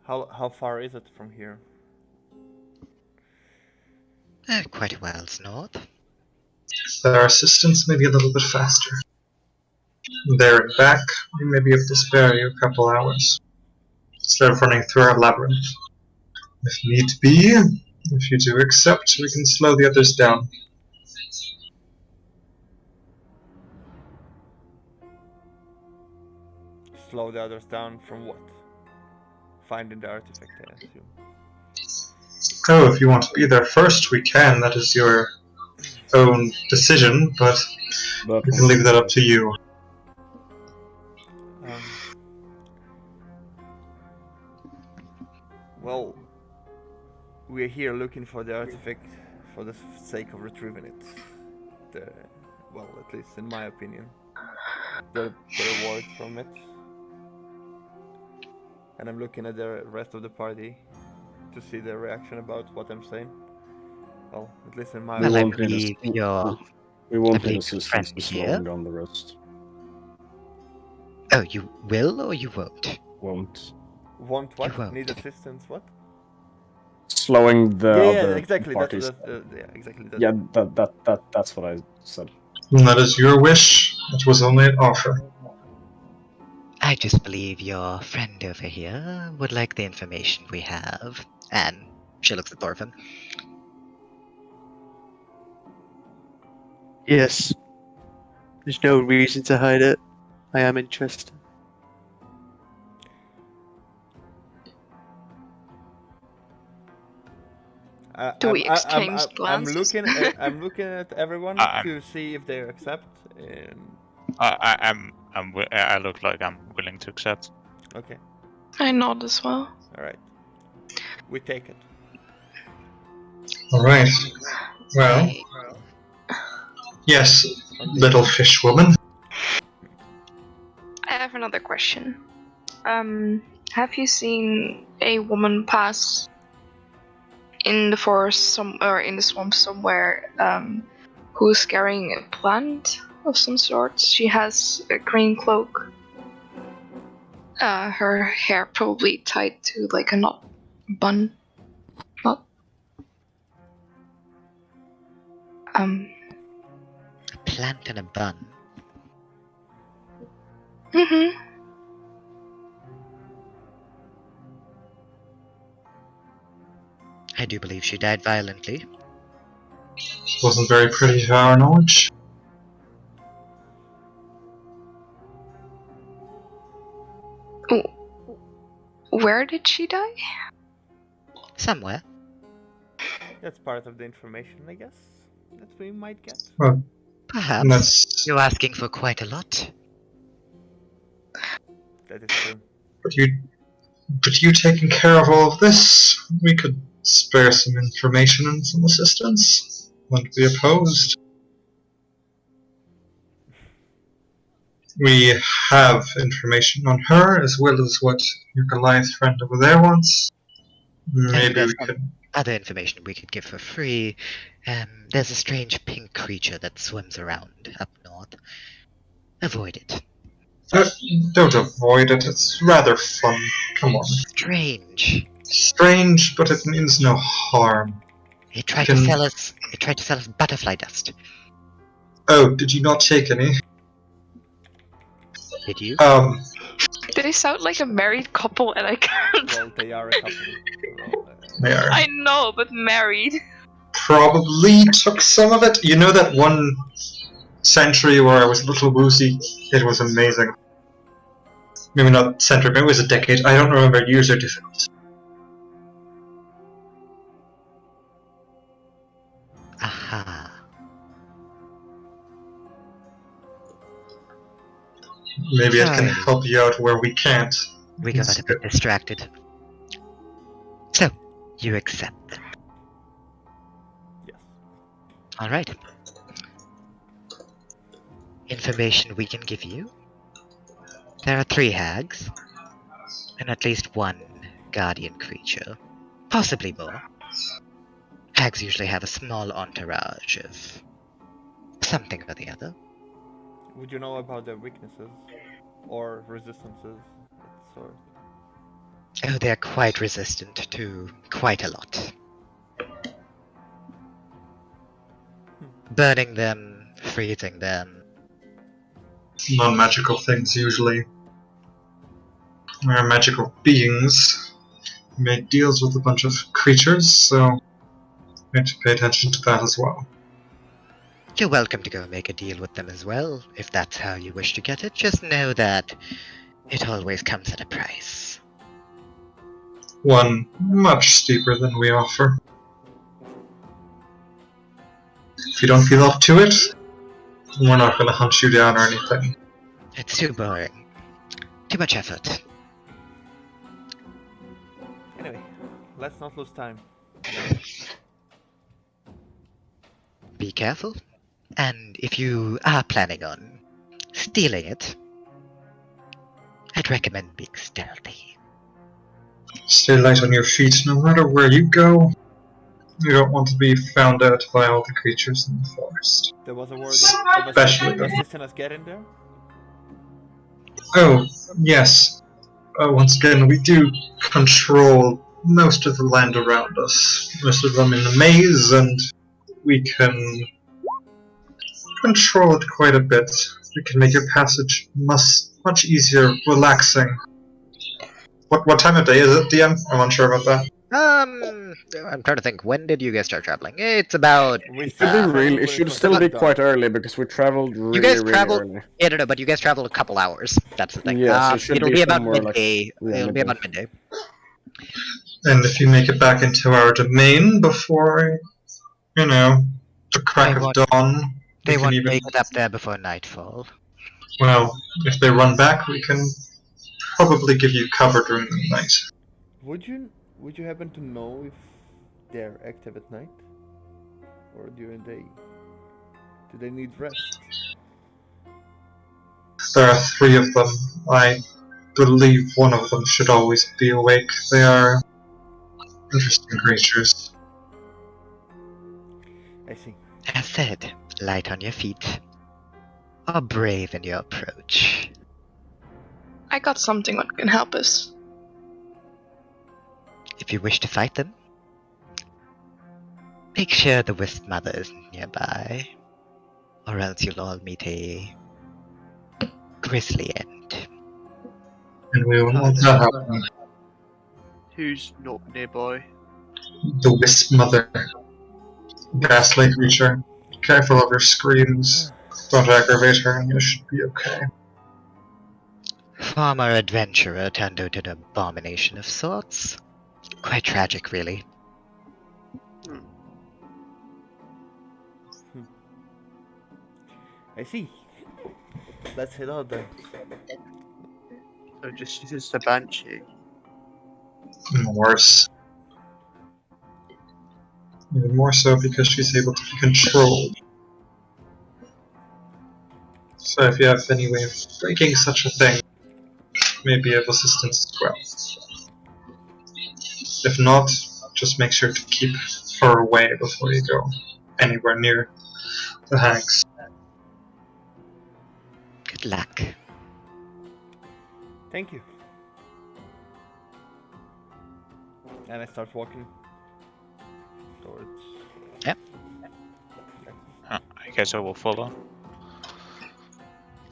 How far is it from here? Quite a whiles north. With our assistance, maybe a little bit faster. There and back, we may be able to spare you a couple hours, instead of running through our labyrinth. If need be, if you do accept, we can slow the others down. Slow the others down from what? Finding the artifact, I assume. Oh, if you want to be there first, we can. That is your own decision, but But we can leave that up to you. Well, we're here looking for the artifact for the sake of retrieving it. Well, at least in my opinion, the reward from it. And I'm looking at the rest of the party to see their reaction about what I'm saying. Well, at least in my Well, I opinion. believe your... we won't believe need your assistance friend with here. slowing down the rest. Oh, you will or you won't? Won't. Want what? won't. Need assistance? What? Slowing the Yeah, other exactly. parties. Yeah, exactly. That. Yeah, that's what I said. And that is your wish. It was only an offer. I just believe your friend over here would like the information we have. And she looks at Thorfinn. Yes. There's no reason to hide it. I am interested. Do we exchange glances? I'm looking at everyone to see if they accept. And... I look like I'm willing to accept. Okay. I nod as well. All right. We take it. Alright. Well, yes, little fish woman. I have another question. Have you seen a woman pass in the forest or in the swamp somewhere, who's carrying a plant of some sort? She has a green cloak. Her hair probably tied to like a knot bun. Knot. A plant and a bun. Mm-hmm. I do believe she died violently. Wasn't very pretty to our knowledge. Where did she die? Somewhere. That's part of the information, I guess, that we might get. Well, Perhaps. that's... You're asking for quite a lot. That is true. But you taking care of all of this, we could spare some information and some assistance. Wouldn't be opposed. We have information on her, as well as what your Goliath friend over there wants. Maybe we could... Other information we could give for free. There's a strange pink creature that swims around up north. Avoid it. Don't avoid it, it's rather fun. Come on. Strange. Strange, but it means no harm. He tried to sell us butterfly dust. Oh, did you not take any? Did you? They sound like a married couple and I can't. Well, they are a couple. They are. I know, but married. Probably took some of it. You know that one century where I was a little woozy? It was amazing. Maybe not century, maybe it was a decade. I don't remember. Years are difficult. Aha. Maybe it can Sorry. help you out where we can't. We got a bit distracted. So, you accept them. Yes. Alright. Information we can give you. There are 3 hags, and at least 1 guardian creature. Possibly more. Hags usually have a small entourage of something or the other. Would you know about their weaknesses or resistances? That sort. Oh, they're quite resistant to quite a lot. Burning them, freezing them. Non-magical things usually. We're magical beings. We make deals with a bunch of creatures, so we have to pay attention to that as well. You're welcome to go make a deal with them as well, if that's how you wish to get it. Just know that it always comes at a price. One much steeper than we offer. If you don't feel up to it, we're not going to hunt you down or anything. It's too boring. Too much effort. Anyway, let's not lose time. Be careful. And if you are planning on stealing it, I'd recommend being stealthy. Stay light on your feet no matter where you go. You don't want to be found out by all the creatures in the forest. There was a word Especially of assisting us get in there? Oh, yes. Once again, we do control most of the land around us. Most of them in the maze, and we can control it quite a bit. We can make your passage much easier, relaxing. What time of day is it, DM? I'm unsure about that. I'm trying to think. When did you guys start traveling? It's about. It should still be quite early because we traveled really, You guys really traveled. early. Yeah, no, but you guys traveled a couple hours. That's the thing. Yes, it should it'll be be about somewhere midday. like- It'll be about midday. And if you make it back into our domain before, the crack They of dawn, They we can won't even. make it up there before nightfall. Well, if they run back, we can probably give you cover during the night. Would you happen to know if they're active at night? Or during the day? Do they need rest? There are 3 of them. I believe one of them should always be awake. They are interesting creatures. I see. As said, light on your feet. Or brave in your approach. I got something that can help us. If you wish to fight them, make sure the Wisp Mother is nearby, or else you'll all meet a grisly end. And we will not let that happen. Who's not nearby? The Wisp Mother. Ghastly creature. Careful of her screams. Don't aggravate her and you should be okay. Former adventurer turned out an abomination of sorts. Quite tragic, really. I see. Let's head out then. So just a banshee. Even worse. Even more so because she's able to be controlled. So if you have any way of breaking such a thing, maybe of assistance as well. If not, just make sure to keep her away before you go anywhere near the hags. Good luck. Thank you. And I start walking towards. Yep. I guess I will follow.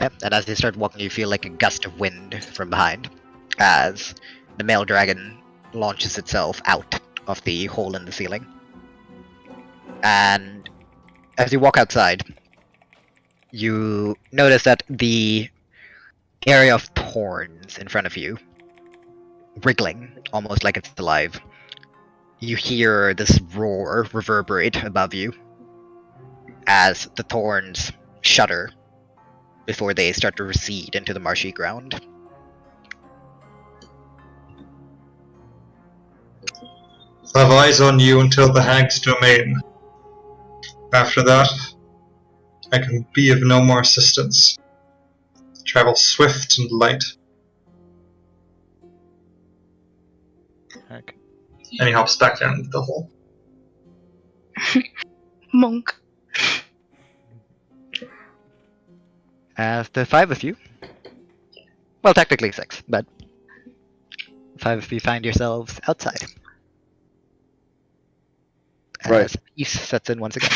Yep, and as you start walking, you feel like a gust of wind from behind, as the male dragon launches itself out of the hole in the ceiling. And as you walk outside, you notice that the area of thorns in front of you, wriggling, almost like it's alive. You hear this roar reverberate above you, as the thorns shudder before they start to recede into the marshy ground. I'll have eyes on you until the hag's domain. After that, I can be of no more assistance. Travel swift and light. Okay. And he hops back down into the hole. Monk. As the 5 of you, well, technically 6, but 5 of you find yourselves outside. Right. As peace sets in once again.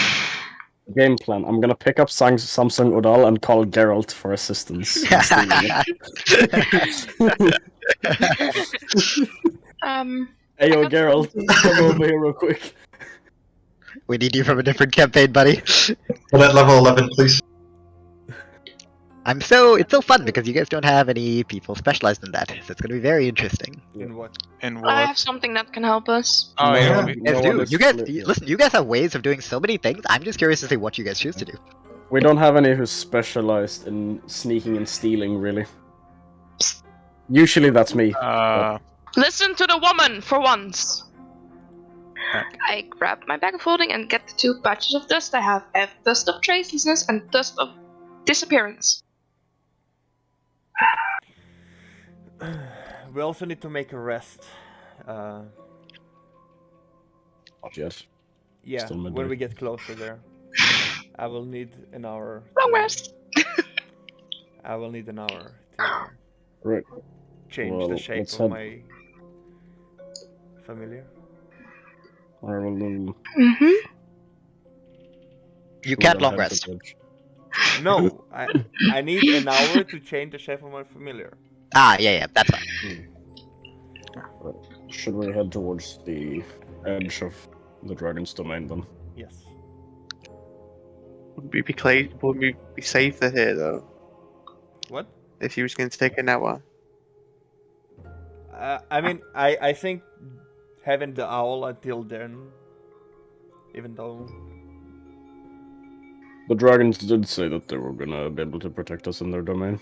Game plan. I'm gonna pick up Samsung Odal and call Geralt for assistance. in stealing it. Hey yo, Geralt, come over here real quick. We need you from a different campaign, buddy. Well, at level 11, please. It's so fun because you guys don't have any people specialized in that, so it's gonna be very interesting. In what? In I what? have something that can help us. Oh yeah. Yeah. we- Yes, No one do. is You guys, split. listen. You guys have ways of doing so many things. I'm just curious to see what you guys choose to do. We don't have any who's specialized in sneaking and stealing, really. Usually that's me. Listen to the woman for once. I grab my bag of holding and get the 2 patches of dust I have. I have dust of tracelessness and dust of disappearance. We also need to make a rest. Yes. Yeah, Still midday. when we get closer there. I will need an hour. Long rest. I will need an hour to Right. change Well, the shape let's of head- my familiar. I will, Mm-hmm. You should can't we long head rest. towards- No, I need an hour to change the shape of my familiar. Ah, yeah, that's fine. Should we head towards the edge of the dragon's domain then? Yes. Would we be safer here though? What? If he was going to take an hour. I mean, I think having the owl until then, even though The dragons did say that they were gonna be able to protect us in their domain.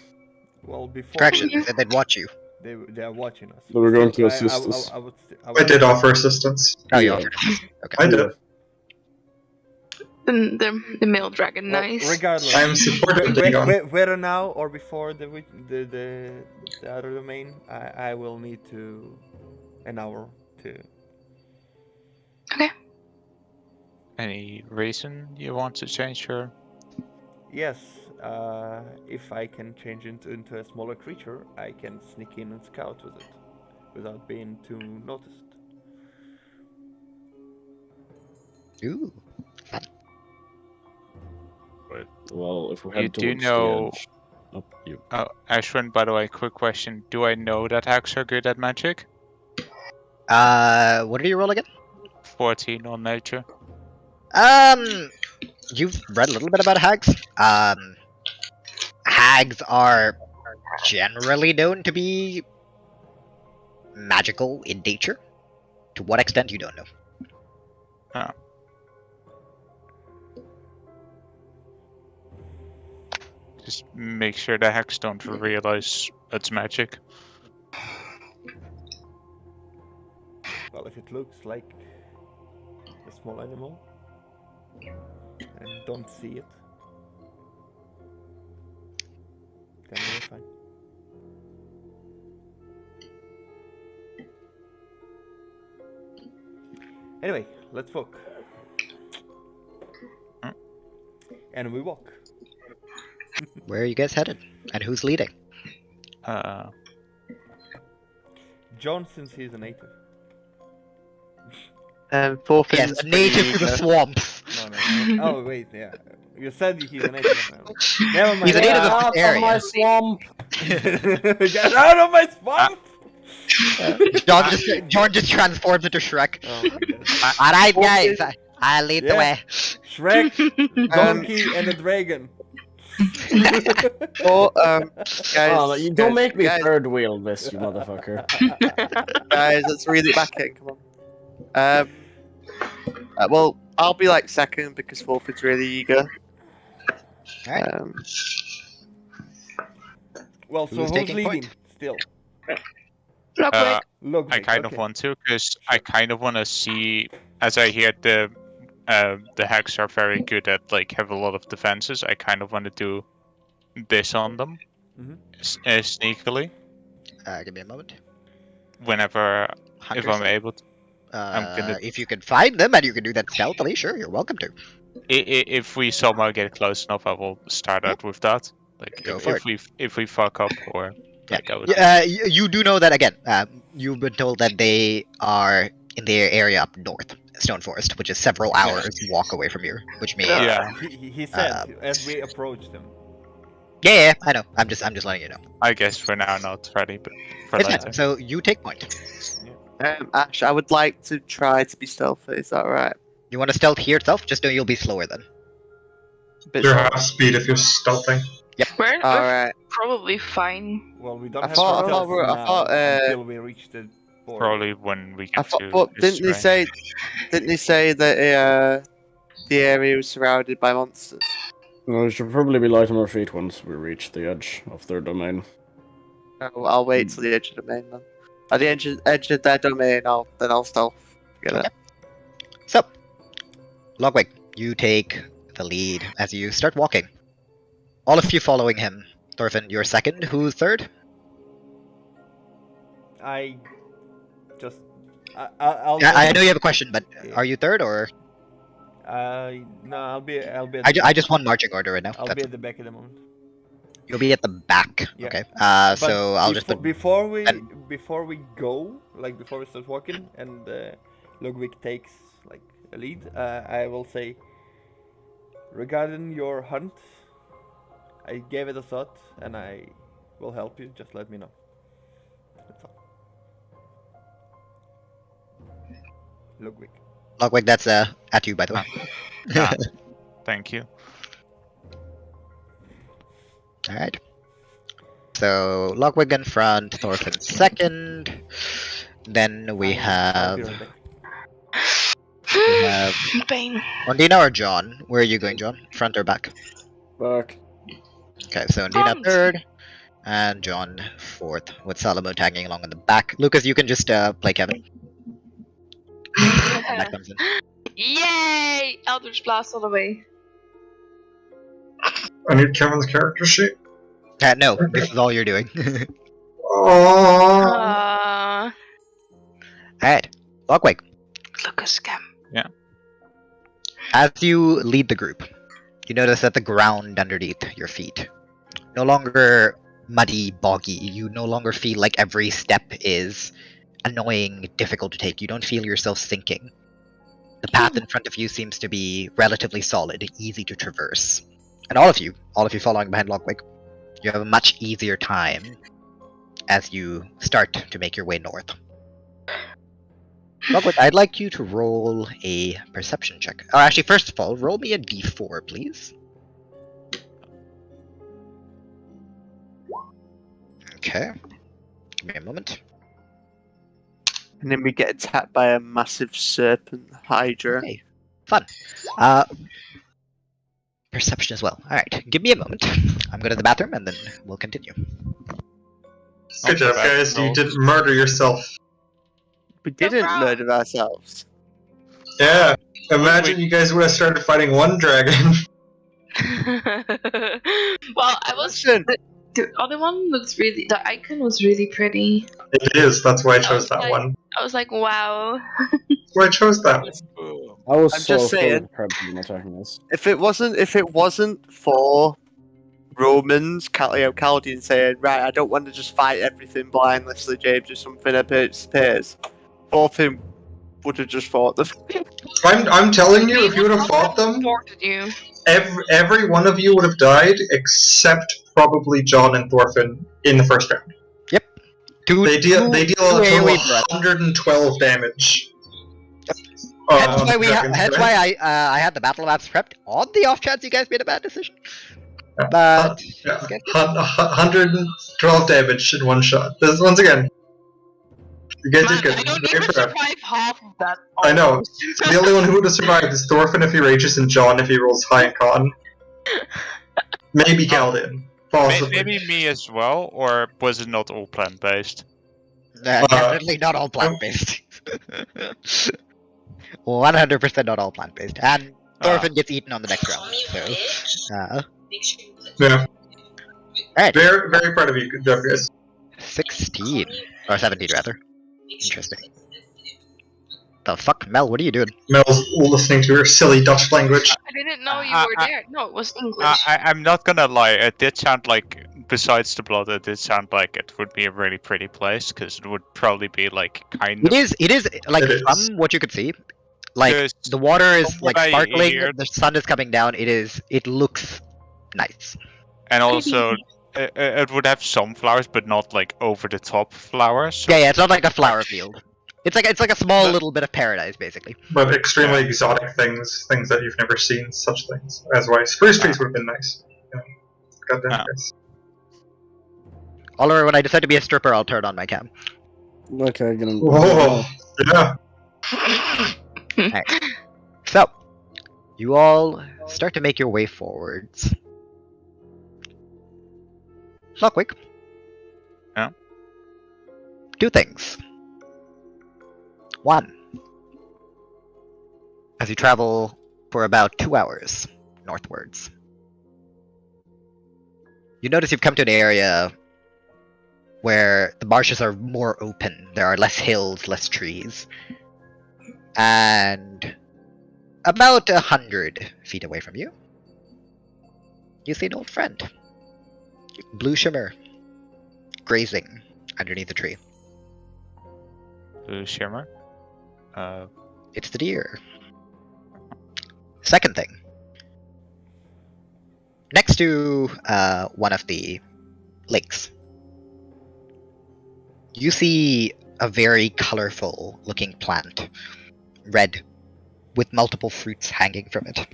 well before Correction. They said they'd watch you. they are watching us. They were going to I- assist I- us. I would I did offer assistance. Oh, you Yeah. offered. Okay. I did. The male dragon, Well, nice. regardless, I am supportive of Dagon. whether now or before the other domain, I will need to an hour to. Any reason you want to change her? Yes, if I can change into a smaller creature, I can sneak in and scout with it without being too noticed. Ooh. Right. Well, if we You head do towards know- the edge... Oh, you. Oh, Ashwin, by the way, quick question. Do I know that hags are good at magic? What did you roll again? 14 on nature. You've read a little bit about hags. Hags are generally known to be magical in nature. To what extent, you don't know. Just make sure the hags don't realize it's magic. Well, if it looks like a small animal and don't see it, then we're fine. Anyway, let's walk. And we walk. Where are you guys headed? And who's leading? John, since he's a native. Thorfinn's Yes, a native to the pretty, swamps. No. Oh wait, yeah. You said he's a native. Never mind. He's a native of Out this of area. my swamp! Get out of my swamp! John just transforms into Shrek. Oh my God. Alright, guys, I'll lead the Yeah. way. Shrek, Donkey, and a dragon. Well, guys, Oh, you don't make me guys, third wheel this, you motherfucker. guys, let's reel it back in. Come on. Well, I'll be like second because Thorfinn's really eager. Alright. Well, so Who's who's taking leading? point? Still, Logwig. Logwig. I kind of want to, because I kind of want to see, as I hear the hags are very good at, like, have a lot of defenses. I kind of want to do this on them, sneakily, Give me a moment. whenever, Hunter if I'm said- able to. I'm gonna- If you can find them and you can do that stealthily, sure, you're welcome to. If we somehow get close enough, I will start out with that. Like, Go for if we fuck up, or like I would. You do know that again. You've been told that they are in the area up north, Stone Forest, which is several hours walk away from here. Which means Yeah. He said as we approached them. yeah, I know. I'm just letting you know. I guess for now not ready, but for It's later. fine. So you take point. Ash, I would like to try to be stealthy. Is that right? You want to stealth here itself? Just know you'll be slower then. Bit You're slow. half speed if you're stealthing. We're Alright. probably fine. Well, we don't I have thought- I to thought tell we- I now thought, until we reach the border. Probably when we I get thought, to. but this didn't range. they say that the area was surrounded by monsters? Well, we should probably be light on our feet once we reach the edge of their domain. I'll wait till the edge of the domain then. At the edge of their domain, I'll stealth. Get it. So, Logwig, you take the lead as you start walking. All of you following him. Thorfinn, you're second. Who's third? I know you have a question, but Yeah. are you third or? No, I'll be. I just want marching order right now. I'll be at the back at the moment. You'll be at the back. Yeah. Okay. But So I'll just put. before we and- before we go, like before we start walking, and Logwig takes like a lead, I will say, regarding your hunt, I gave it a thought, and I will help you. Just let me know. That's all. Logwig. Logwig, that's at you, by the way. Ah, thank you. All right. So Logwig in front, Thorfinn second. Then we I'll be have right back. Pain. Ondina or John. Where are you going, John? Front or back? Back. Okay, so Ondina Front. third, and John fourth, with Salomo tagging along in the back. Lucas, you can just play Kevin. When that comes in. Yay! Eldritch Blast all the way. I need Kevin's character sheet. No, this is all you're doing. Oh. Alright, Logwig, Lucas Cam. as you lead the group, you notice that the ground underneath your feet no longer muddy, boggy. You no longer feel like every step is annoying, difficult to take. You don't feel yourself sinking. The path in front of you seems to be relatively solid, easy to traverse. And all of you following behind Logwig, you have a much easier time as you start to make your way north. Logwig, I'd like you to roll a perception check. Oh, actually, first of all, roll me a d4, please. Okay. Give me a moment. And then we get attacked by a massive serpent hydra. Okay. Fun. Perception as well. Alright, give me a moment. I'm going to the bathroom and then we'll continue. Good job, guys. You didn't murder yourself. We didn't problem. murder ourselves. Yeah. Imagine you guys would have started fighting one dragon. Well, I was. Listen, The other one looks really. The icon was really pretty. It is. That's why I chose that Okay. one. I was like, wow. That's why I chose that one. I was I'm so just saying. prepared to be attacking this. if it wasn't for Romans, Caldian saying, right, I don't want to just fight everything blindlessly, James, or something appears, Thorfinn would have just fought them. I'm telling you, if you would have We fought them, supported you. every one of you would have died except probably John and Thorfinn in the first round. They deal a total of 112 damage. Hence why, Dragon's hence Breath. why I had the battle maps prepped on the off chance you guys made a bad decision. But Yeah, okay. 112 damage in one shot. This once again, you guys did good. I don't Very even proud. survive half of that. I know. The only one who would have survived is Thorfinn if he rages and John if he rolls high in con. Maybe Caldian. Possibly. Maybe me as well, or was it not all plant based? Definitely not all plant based. 100% not all plant based. And Thorfinn gets eaten on the next round. So, Yeah. Alright. Very, very proud of you. Good job, guys. 16 or 17 rather. Interesting. The fuck, Mel? What are you doing? Mel's listening to her silly Dutch language. I didn't know you were there. No, it was English. I'm not gonna lie, it did sound like, besides the blood, it did sound like it would be a really pretty place, because it would probably be like kind of. It is like It is. from what you could see. Like Because the water is from like what I sparkling, hear- the sun is coming down. It looks nice. And also, it would have some flowers, but not like over the top flowers. So Yeah, it's not like a flower field. It's like a small little bit of paradise, basically. But extremely exotic things that you've never seen, such things. That's why spruce trees would have been nice. goddamn Ah. guys. Oliver, when I decide to be a stripper, I'll turn on my cam. Okay, gonna. Whoa, yeah. So, you all start to make your way forwards. Logwig. Yeah? Two things. One, as you travel for about 2 hours northwards, you notice you've come to an area where the marshes are more open. There are less hills, less trees. And about 100 feet away from you, you see an old friend. Blue shimmer, grazing underneath a tree. Blue shimmer. It's the deer. Second thing. Next to one of the lakes, you see a very colorful looking plant. Red, with multiple fruits hanging from it.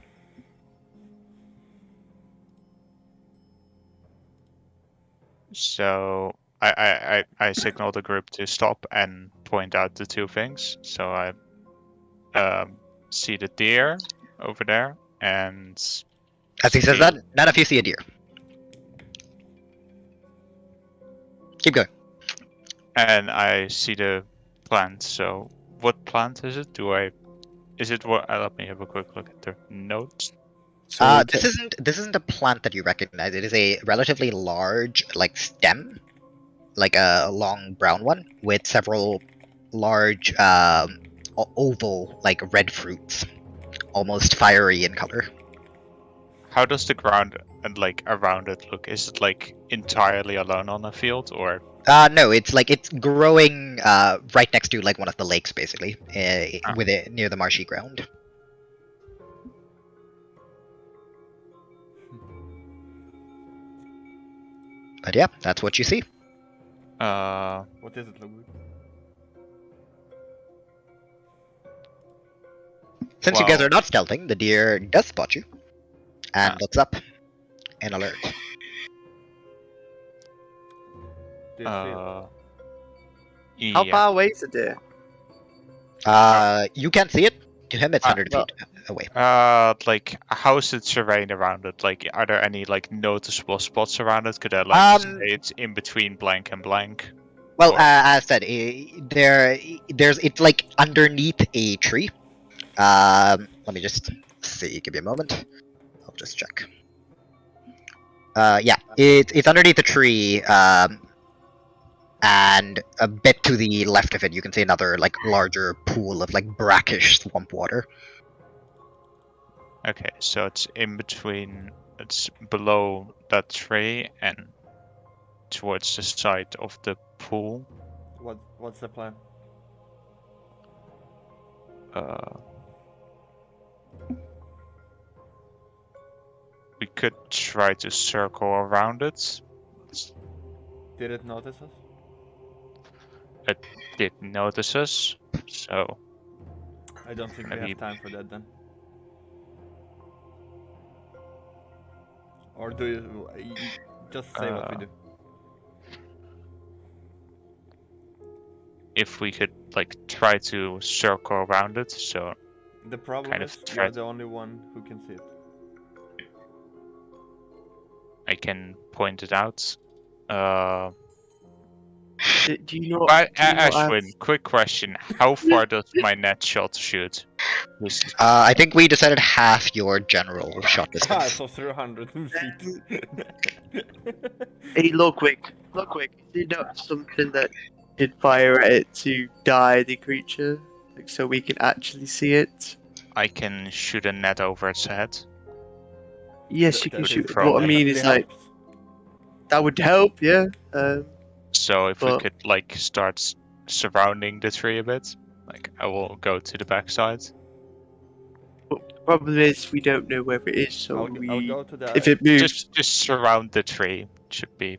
So I signal the group to stop and point out the two things. So I see the deer over there, and As he says see- that, none of you see a deer. Keep going. and I see the plant. So what plant is it? Is it what? Let me have a quick look at the notes. So This isn't a plant that you recognize. It is a relatively large, like, stem, like a long brown one with several large, oval, like, red fruits, almost fiery in color. How does the ground and like around it look? Is it like entirely alone on the field, or No, it's growing right next to like one of the lakes, basically, with it near the marshy ground. But yeah, that's what you see. What is it, Logwig? Since you guys Wow. are not stealthing, the deer does spot you and looks up in alert. Do you see it? How yeah. far away is the deer? You can't see it. To him, it's 100 well- feet away. Like how's the terrain around it? Like, are there any like noticeable spots around it? Could I like say it's in between blank and blank? Well, Or- as said, there's it's like underneath a tree. Let me just see. Give me a moment. I'll just check. Yeah, it's underneath a tree. And a bit to the left of it, you can see another like larger pool of like brackish swamp water. Okay, so it's in between. It's below that tree and towards the side of the pool. What's the plan? We could try to circle around it. Did it notice us? It did notice us, so I don't think we Maybe- have time for that then. Or do you just say what we do? if we could like try to circle around it, so The problem kind of is try you're to- the only one who can see it. I can point it out. Do you know? But do you know what Ashwin, quick question: how far does my net shot shoot? Just- I think we decided half your general shot Ah, distance. so 300 feet. Hey, Logwig, is it not something that could fire at it to die the creature, like so we can actually see it? I can shoot a net over its head. Yes, you That can is- shoot. that What I mean is definitely like helps. that would help, yeah. So if we Well- could like start surrounding the tree a bit, like I will go to the backside. Problem is we don't know where it is, so I'll go to the. if it moves, Just surround the tree. Should be.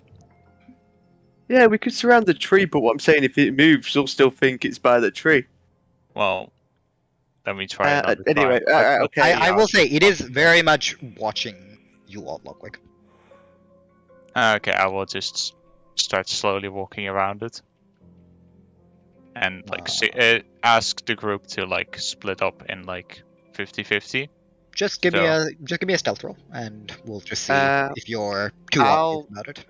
yeah, we could surround the tree. But what I'm saying, if it moves, we'll still think it's by the tree. Well, let me try another anyway, time. okay. I will say it is very much watching you all, Logwig. Okay, I will just start slowly walking around it. And like ask the group to like split up in like 50-50. Just give me a stealth roll, and we'll just see if you're too obvious about it.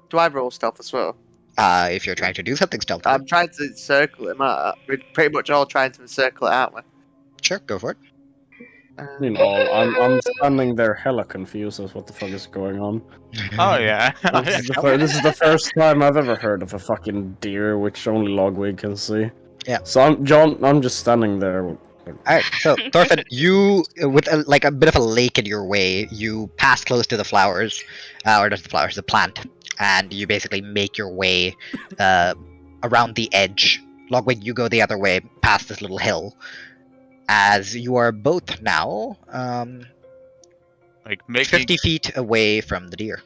Do I roll stealth as well? If you're trying to do something stealthy. I'm trying to circle it. We're pretty much all trying to circle it, aren't we? Sure, go for it. I'm standing there hella confused as what the fuck is going on. Oh yeah. This is the first time I've ever heard of a fucking deer, which only Logwig can see. Yeah. So I'm just standing there. Alright, so Thorfinn, you, with a bit of a lake in your way, you pass close to the flowers, or not the flowers, the plant, and you basically make your way around the edge. Logwig, you go the other way, past this little hill, as you are both now, like making 50 feet away from the deer,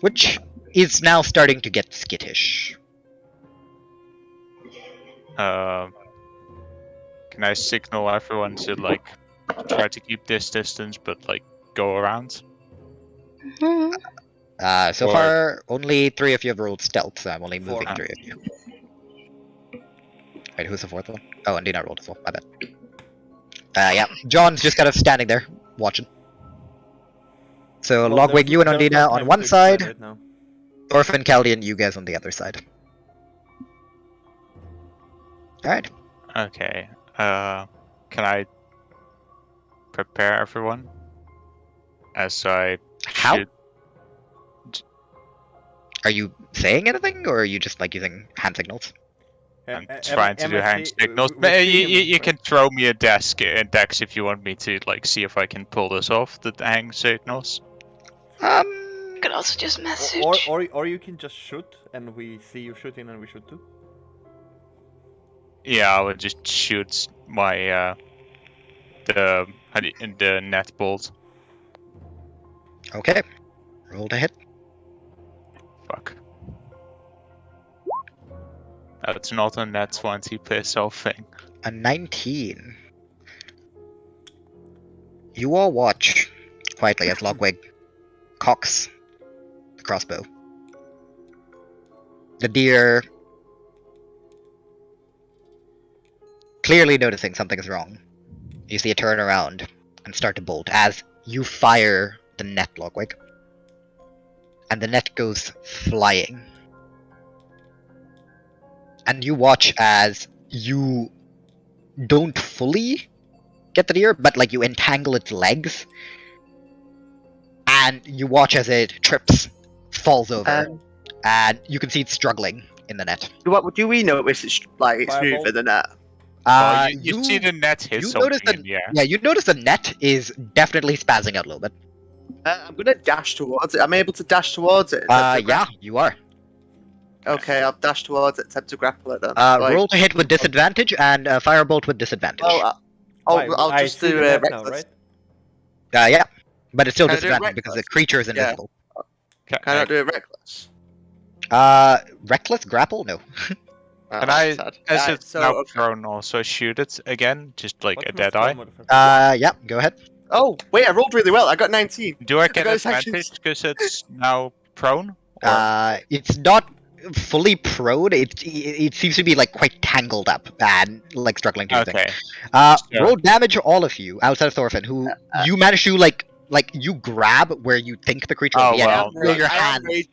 which is now starting to get skittish. Can I signal everyone to like try to keep this distance, but like go around? So far, only 3 of you have rolled stealth, so I'm only moving 3 of you. Wait, who's the 4th one? Oh, Ondina rolled as well, my bad. Yeah, John's just kind of standing there, watching. So, Logwig, you and Ondina on one side, right Thorfinn, Caldian, you guys on the other side. Alright. Okay. Can I prepare everyone? As I How? should... Are you saying anything, or are you just, like, using hand signals? I'm trying to do hand signals. You can throw me a dex if you want me to, like, see if I can pull this off, the hand signals. You could also just message. Or you can just shoot, and we see you shooting, and we shoot too. Yeah, I would just shoot my the net bolt. Okay. Roll to hit. Fuck. That's not a net 20 piss off thing. A 19. You all watch quietly as Logwig cocks the crossbow. The deer, clearly noticing something is wrong, you see it turn around and start to bolt as you fire the net, Logwig. And the net goes flying. And you watch as you don't fully get the deer, but like you entangle its legs. And you watch as it trips, falls over, and you can see it struggling in the net. Do we notice it's moving the net? You see the net hit you something notice in the air. Yeah, you notice the net is definitely spazzing out a little bit. I'm gonna dash towards it. I'm able to dash towards it. Yeah, you are. Okay, I'll dash towards it, attempt to grapple it then. Roll to hit with disadvantage and firebolt with disadvantage. I'll just do reckless. now, right? Yeah, but it's still Can I do it disadvantage because the reckless? creature is invisible. Can I do it reckless? Reckless grapple? No. Can I, sad. as it's so, now okay. prone, also shoot it again, just like What a was dead the eye? modifier? Yeah, go ahead. Oh, wait, I rolled really well. I got 19. Do I get got advantage because it's now prone? It's not fully prone. It seems to be like quite tangled up and like struggling to do things. Okay. Roll damage, all of you outside of Thorfinn, who you manage to like you grab where you think the creature will be, and you feel your hands.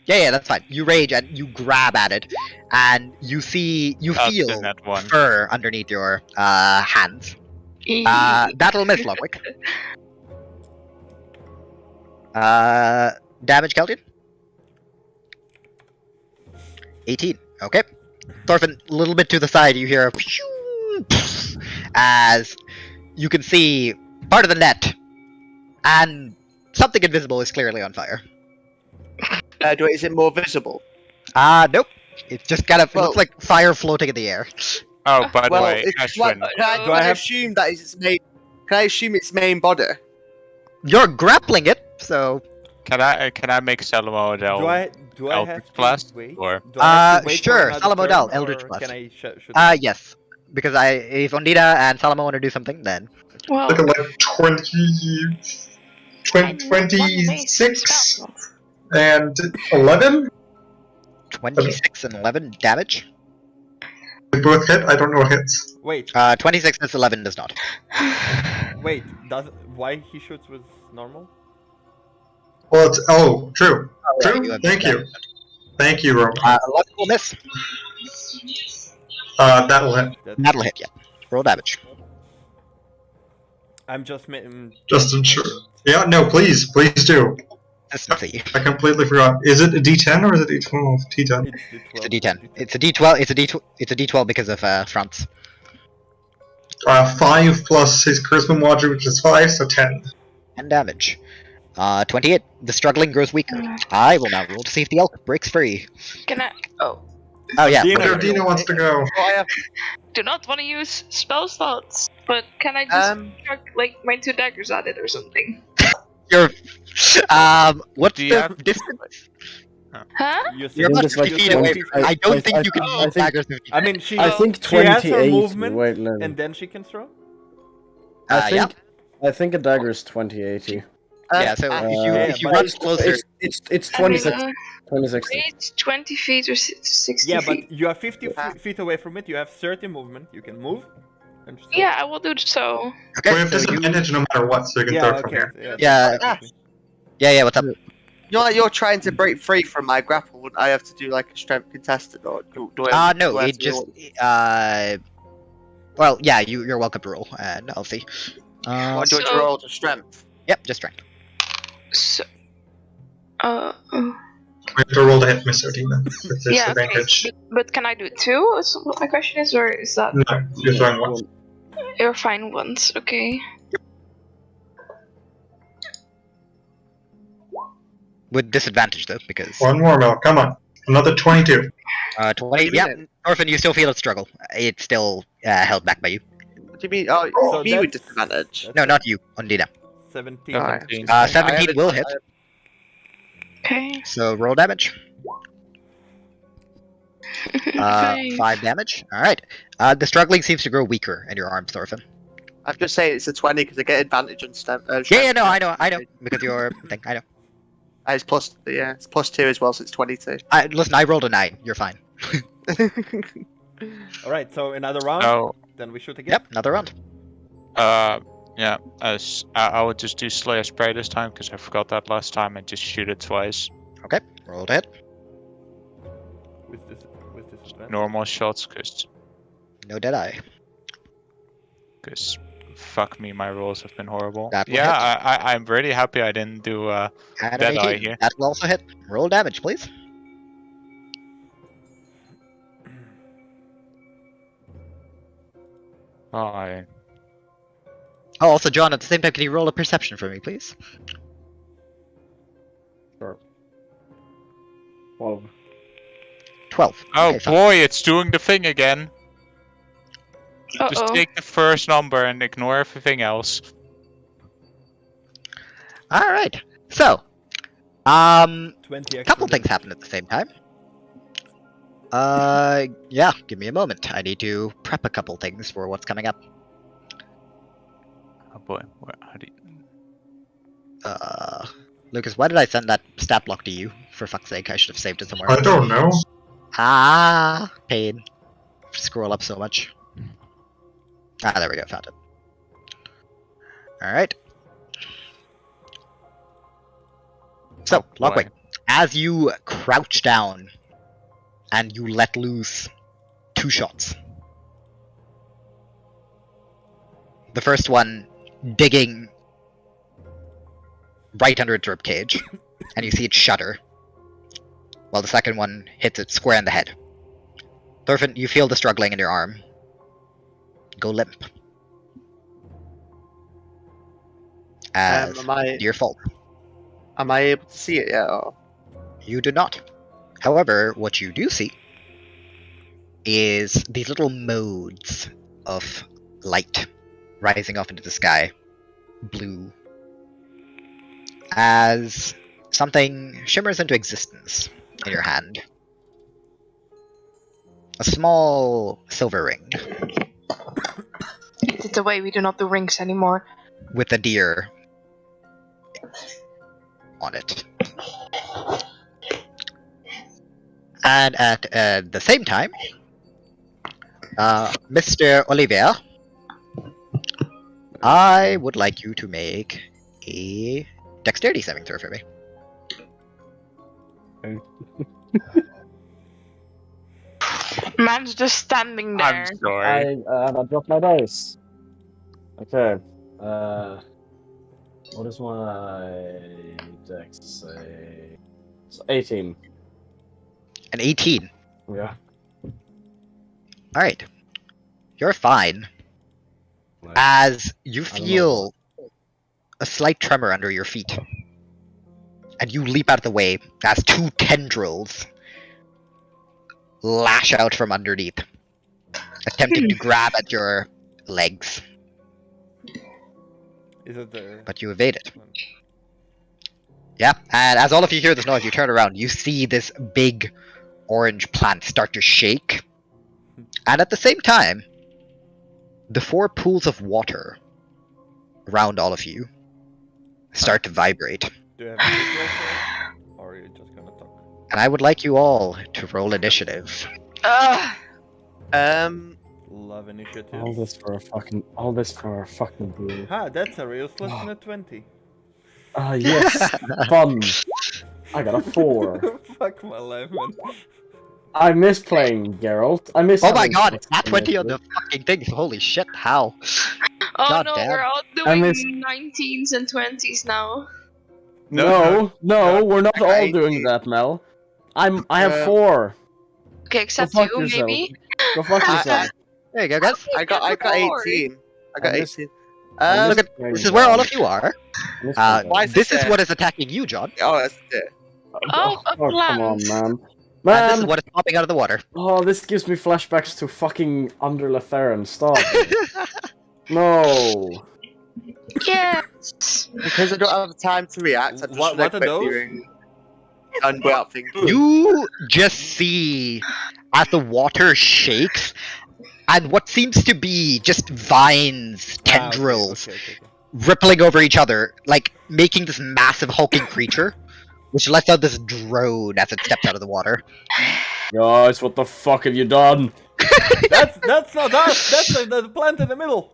Yeah, that's fine. You rage and you grab at it, and you feel fur underneath your hands. That'll miss, Logwig. Damage, Caldian? 18. Okay. Thorfinn, a little bit to the side, you hear a as you can see part of the net, and something invisible is clearly on fire. Is it more visible? Nope. It's just kind of, it looks like fire floating in the air. Oh, by the way, Ashwin. Can I assume that is its main? Can I assume its main body? You're grappling it, so... Can I make Salomo Odal Do I have to Blast? wait? Or... Do I have to wait for sure, another Salomo turn, Odal, or Eldritch Blast. Can I shoot? Yes. Because if Ondina and Salomo want to do something, then... Well, Look at like 20 26 and 11. 26 and 11 damage. They both hit. I don't know what hits. Wait, 26 and 11 does not. wait. Why he shoots with normal? Well, it's true. Yeah, True. you have Thank you. Thank you, Roman. 11 will miss. That'll hit. That'll hit, yeah. Roll damage. I'm just Just ensure. Yeah, no, please do. Consistency. I completely forgot. Is it a D10 or is it a D12? D10. It's a D10. It's a D12. It's a D12 because of France. 5 plus his charisma module, which is 5, so 10. 10 damage. 28. The struggling grows weaker. I will now roll to see if the elk breaks free. Can I? Oh, Oh yeah. Where Dina wants to go. do not want to use spell slots, but can I just chuck like my 2 daggers at it or something? You're. What's Do you the have- distance? Huh? You're about Just 50 like feet away. 20 I don't think you can I use think- daggers 50 I mean, she I think she has her 28. movement, Wait, no. and then she can throw. yeah. I think a dagger is 2080. Yeah, so if you but run closer, It's 26. I mean, 2060. it's 20 feet or 60 Yeah, feet. but you are 50 feet away from it. You have 30 movement. You can move. And throw. Yeah, I will do so. We okay. have So you, disadvantage no matter what, so you can Yeah, throw it from okay. here. Yeah. yeah. What's up? You're trying to break free from my grapple. Would I have to do like a strength contested, or do I? No, do I have it to just roll- well, yeah, you're welcome to roll, and I'll see. Or do I So- roll to strength? Yep, just strength. So, We have to roll to hit Miss Odina with yeah, okay. disadvantage. But can I do it too? Is what my question is, or is that No, you're throwing one. you're fine once? Okay. With disadvantage though, because One more, Mel. Come on. Another 22. 20. Yeah, Thorfinn, you still feel it struggle. It's still held back by you. What do you mean? Oh, So me with that's- disadvantage. No, not you, Ondina. 17. Alright. 17 will hit. Okay. So roll damage. Fine. 5 damage. All right. The struggling seems to grow weaker in your arms, Thorfinn. I'm just saying it's a 20 because I get advantage on stem. Yeah, no, I know, because you're thing. I know. It's plus, yeah, it's plus 2 as well, so it's 22. Listen, I rolled a 9. You're fine. All right. So another round. Oh, Then we shoot again. Yep, another round. yeah. As I would just do Slayer Spray this time because I forgot that last time and just shoot it twice. Okay, roll to hit. With this advantage. Normal shots, because No dead eye. fuck me, my rolls have been horrible. That will Yeah, hit. I'm really happy I didn't do And an Dead eye 18. here. That will also hit. Roll damage, please. Oh, Oh, also, John, at the same time, can you roll a perception for me, please? Sure. 12. 12. Oh Okay, fine. boy, it's doing the thing again. Just Uh-oh. take the first number and ignore everything else. All right. So, 20 a extra couple things damage. happen at the same time. Yeah, give me a moment. I need to prep a couple things for what's coming up. Oh boy, how do you... Lucas, why did I send that stat block to you? For fuck's sake, I should have saved it somewhere. I don't know. Ah, pain. Scroll up so much. Ah, there we go, found it. Alright. So, Oh, boy. Logwig, as you crouch down and you let loose 2 shots. The first one digging right under its ribcage, and you see it shudder, while the second one hits it square in the head. Thorfinn, you feel the struggling in your arm. Go limp. As your fault. Am I able to see it yet? Or? You do not. However, what you do see is these little modes of light rising off into the sky. Blue. As something shimmers into existence in your hand. A small silver ring Is it the way we do not do rings anymore? with a deer on it. And at the same time, Mr. Olivier, I would like you to make a dexterity saving throw for me. Man's just standing there. I'm sorry. I dropped my dice. Okay. What is my dex say? It's 18. An 18. Yeah. Alright. You're fine. Nice. As you I don't know feel a slight tremor under your feet. And you leap out of the way as two tendrils lash out from underneath, attempting to grab at your legs, Is it the? but you evade it. Yeah, and as all of you hear this noise, you turn around, you see this big orange plant start to shake, and at the same time, the 4 pools of water around all of you start to vibrate. Do you have a visual for us? Or are you just gonna talk? And I would like you all to roll initiative. Ugh. Love initiative. All this for a fucking blue. Ha, that's a real slush in a 20. Ah, yes. Fun. I got a 4. Fuck my life, man. I miss playing Geralt. I miss. Oh my having god, fun it's not 20 on the fucking thing. Holy shit, how? Oh God no, damn. we're all I doing miss- 19s and 20s now. No, we're not all 18. doing that, Mel. I have 4. Okay, except fuck you, yourself. maybe. Go fuck yourself. There you go, guys. I got 18. I got I miss- 18. Look at this is where all of you are. Why is This it is there? what is attacking you, John. Oh, that's it. Oh, a come on, plant. man. And this is Man, what is popping out of the water. oh, this gives me flashbacks to fucking Under Letheren. Stop. No. Yes. Because I don't have time to react, I'm just What gonna are quit those? doing and without thinking. You just see as the water shakes, and what seems to be just vines, tendrils, Okay. rippling over each other, like making this massive hulking creature, which lets out this drone as it steps out of the water. Guys, what the fuck have you done? That's not us. That's the plant in the middle.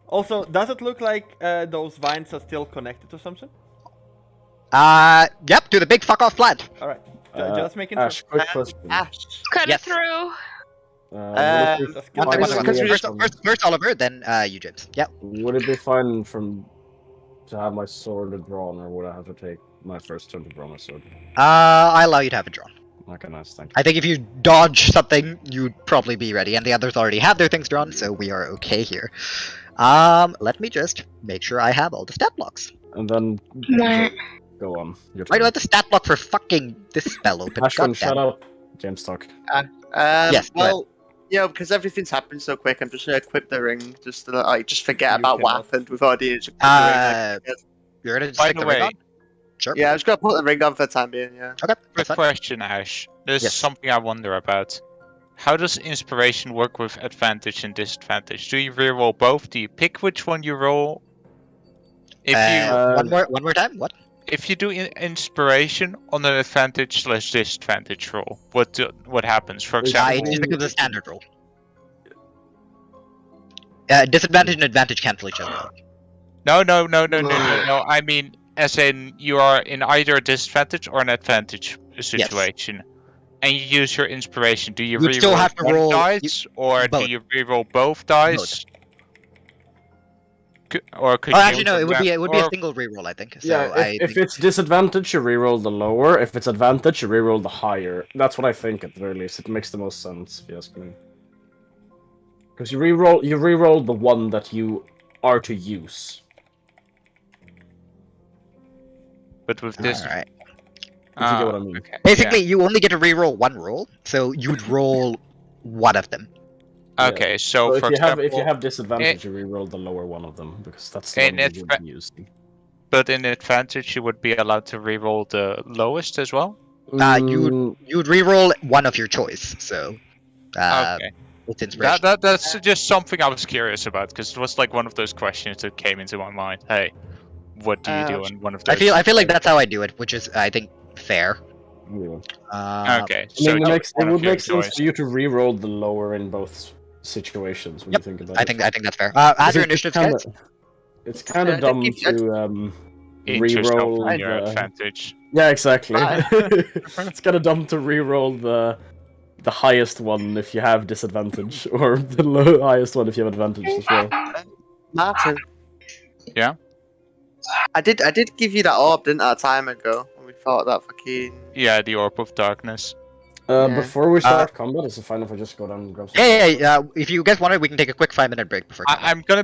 Also, does it look like those vines are still connected to something? Yep, to the big fuck off plant. All right. Just making Ash, sure. quick question. Ash. Cut Yes. it through. Would it be Just One kill thing, it. one thing, because one we're thing. just- First Oliver, then you, James. Yep. Would it be fine to have my sword drawn, or would I have to take my first turn to draw my sword? I allow you to have it drawn. Okay, nice, thank you. I think if you dodge something, you'd probably be ready, and the others already have their things drawn, so we are okay here. Let me just make sure I have all the stat blocks. And then Nah. go on. Your Why do I turn. have the stat block for fucking this spell open? Ashwin, God shut damn. up. James, talk. Yes, go ahead. Well, because everything's happened so quick, I'm just gonna equip the ring just to just forget You about what cannot. happened with Ondina. Just equip the ring. You're gonna just By stick the the ring way, on? Sure. Yeah, I'm just gonna put the ring on for the time being. Yeah. Okay. quick That's fine. question, Ash. There's Yes. something I wonder about. How does inspiration work with advantage and disadvantage? Do you reroll both? Do you pick which one you roll? If One more time. What? if you do inspiration on an advantage/disadvantage roll, what happens? For It example, just becomes a standard roll. Disadvantage and advantage cancel each other out. no. I mean, as in you are in either a disadvantage or an advantage situation, and you use your inspiration. Do you You'd still reroll have to one roll- dice, or both. do you reroll both dice? Or could Oh, you actually, no. It would be a or- single reroll, I think. So Yeah, if it's disadvantage, you reroll the lower. If it's advantage, you reroll the higher. That's what I think at the very least. It makes the most sense, if you ask me. Because you reroll the one that you are to use. But with this, Alright. If you get what I mean. okay, Basically, you only get to reroll one roll, so you'd roll one of them. yeah. Okay, so So for if example, you have disadvantage, you reroll the lower one of them because that's the And one it's you would be using. but in advantage, you would be allowed to reroll the lowest as well. Mm, You'd reroll one of your choice. So, Okay. it's inspiration. That's just something I was curious about because it was like one of those questions that came into my mind. Hey, what do you do on one of those? I feel like that's how I do it, which is I think fair. Yeah. Okay, I so mean, it's it one of would your make sense choice. for you to re-roll the lower in both situations when Yep, you think about I it. think that's fair. Add your initiatives, guys. It's kind of I dumb think if- to Interest re-roll on your the... advantage. Yeah, exactly. Right. It's kind of dumb to re-roll the highest one if you have disadvantage, or the highest one if you have advantage as well. Martin. Yeah? I did give you that orb, didn't I, a time ago? When we fought that fucking... Yeah, the Orb of Darkness. Yeah. Before we start combat, is it fine if I just go down and grab some? Yeah. If you guys want it, we can take a quick 5-minute break before combat. I'm gonna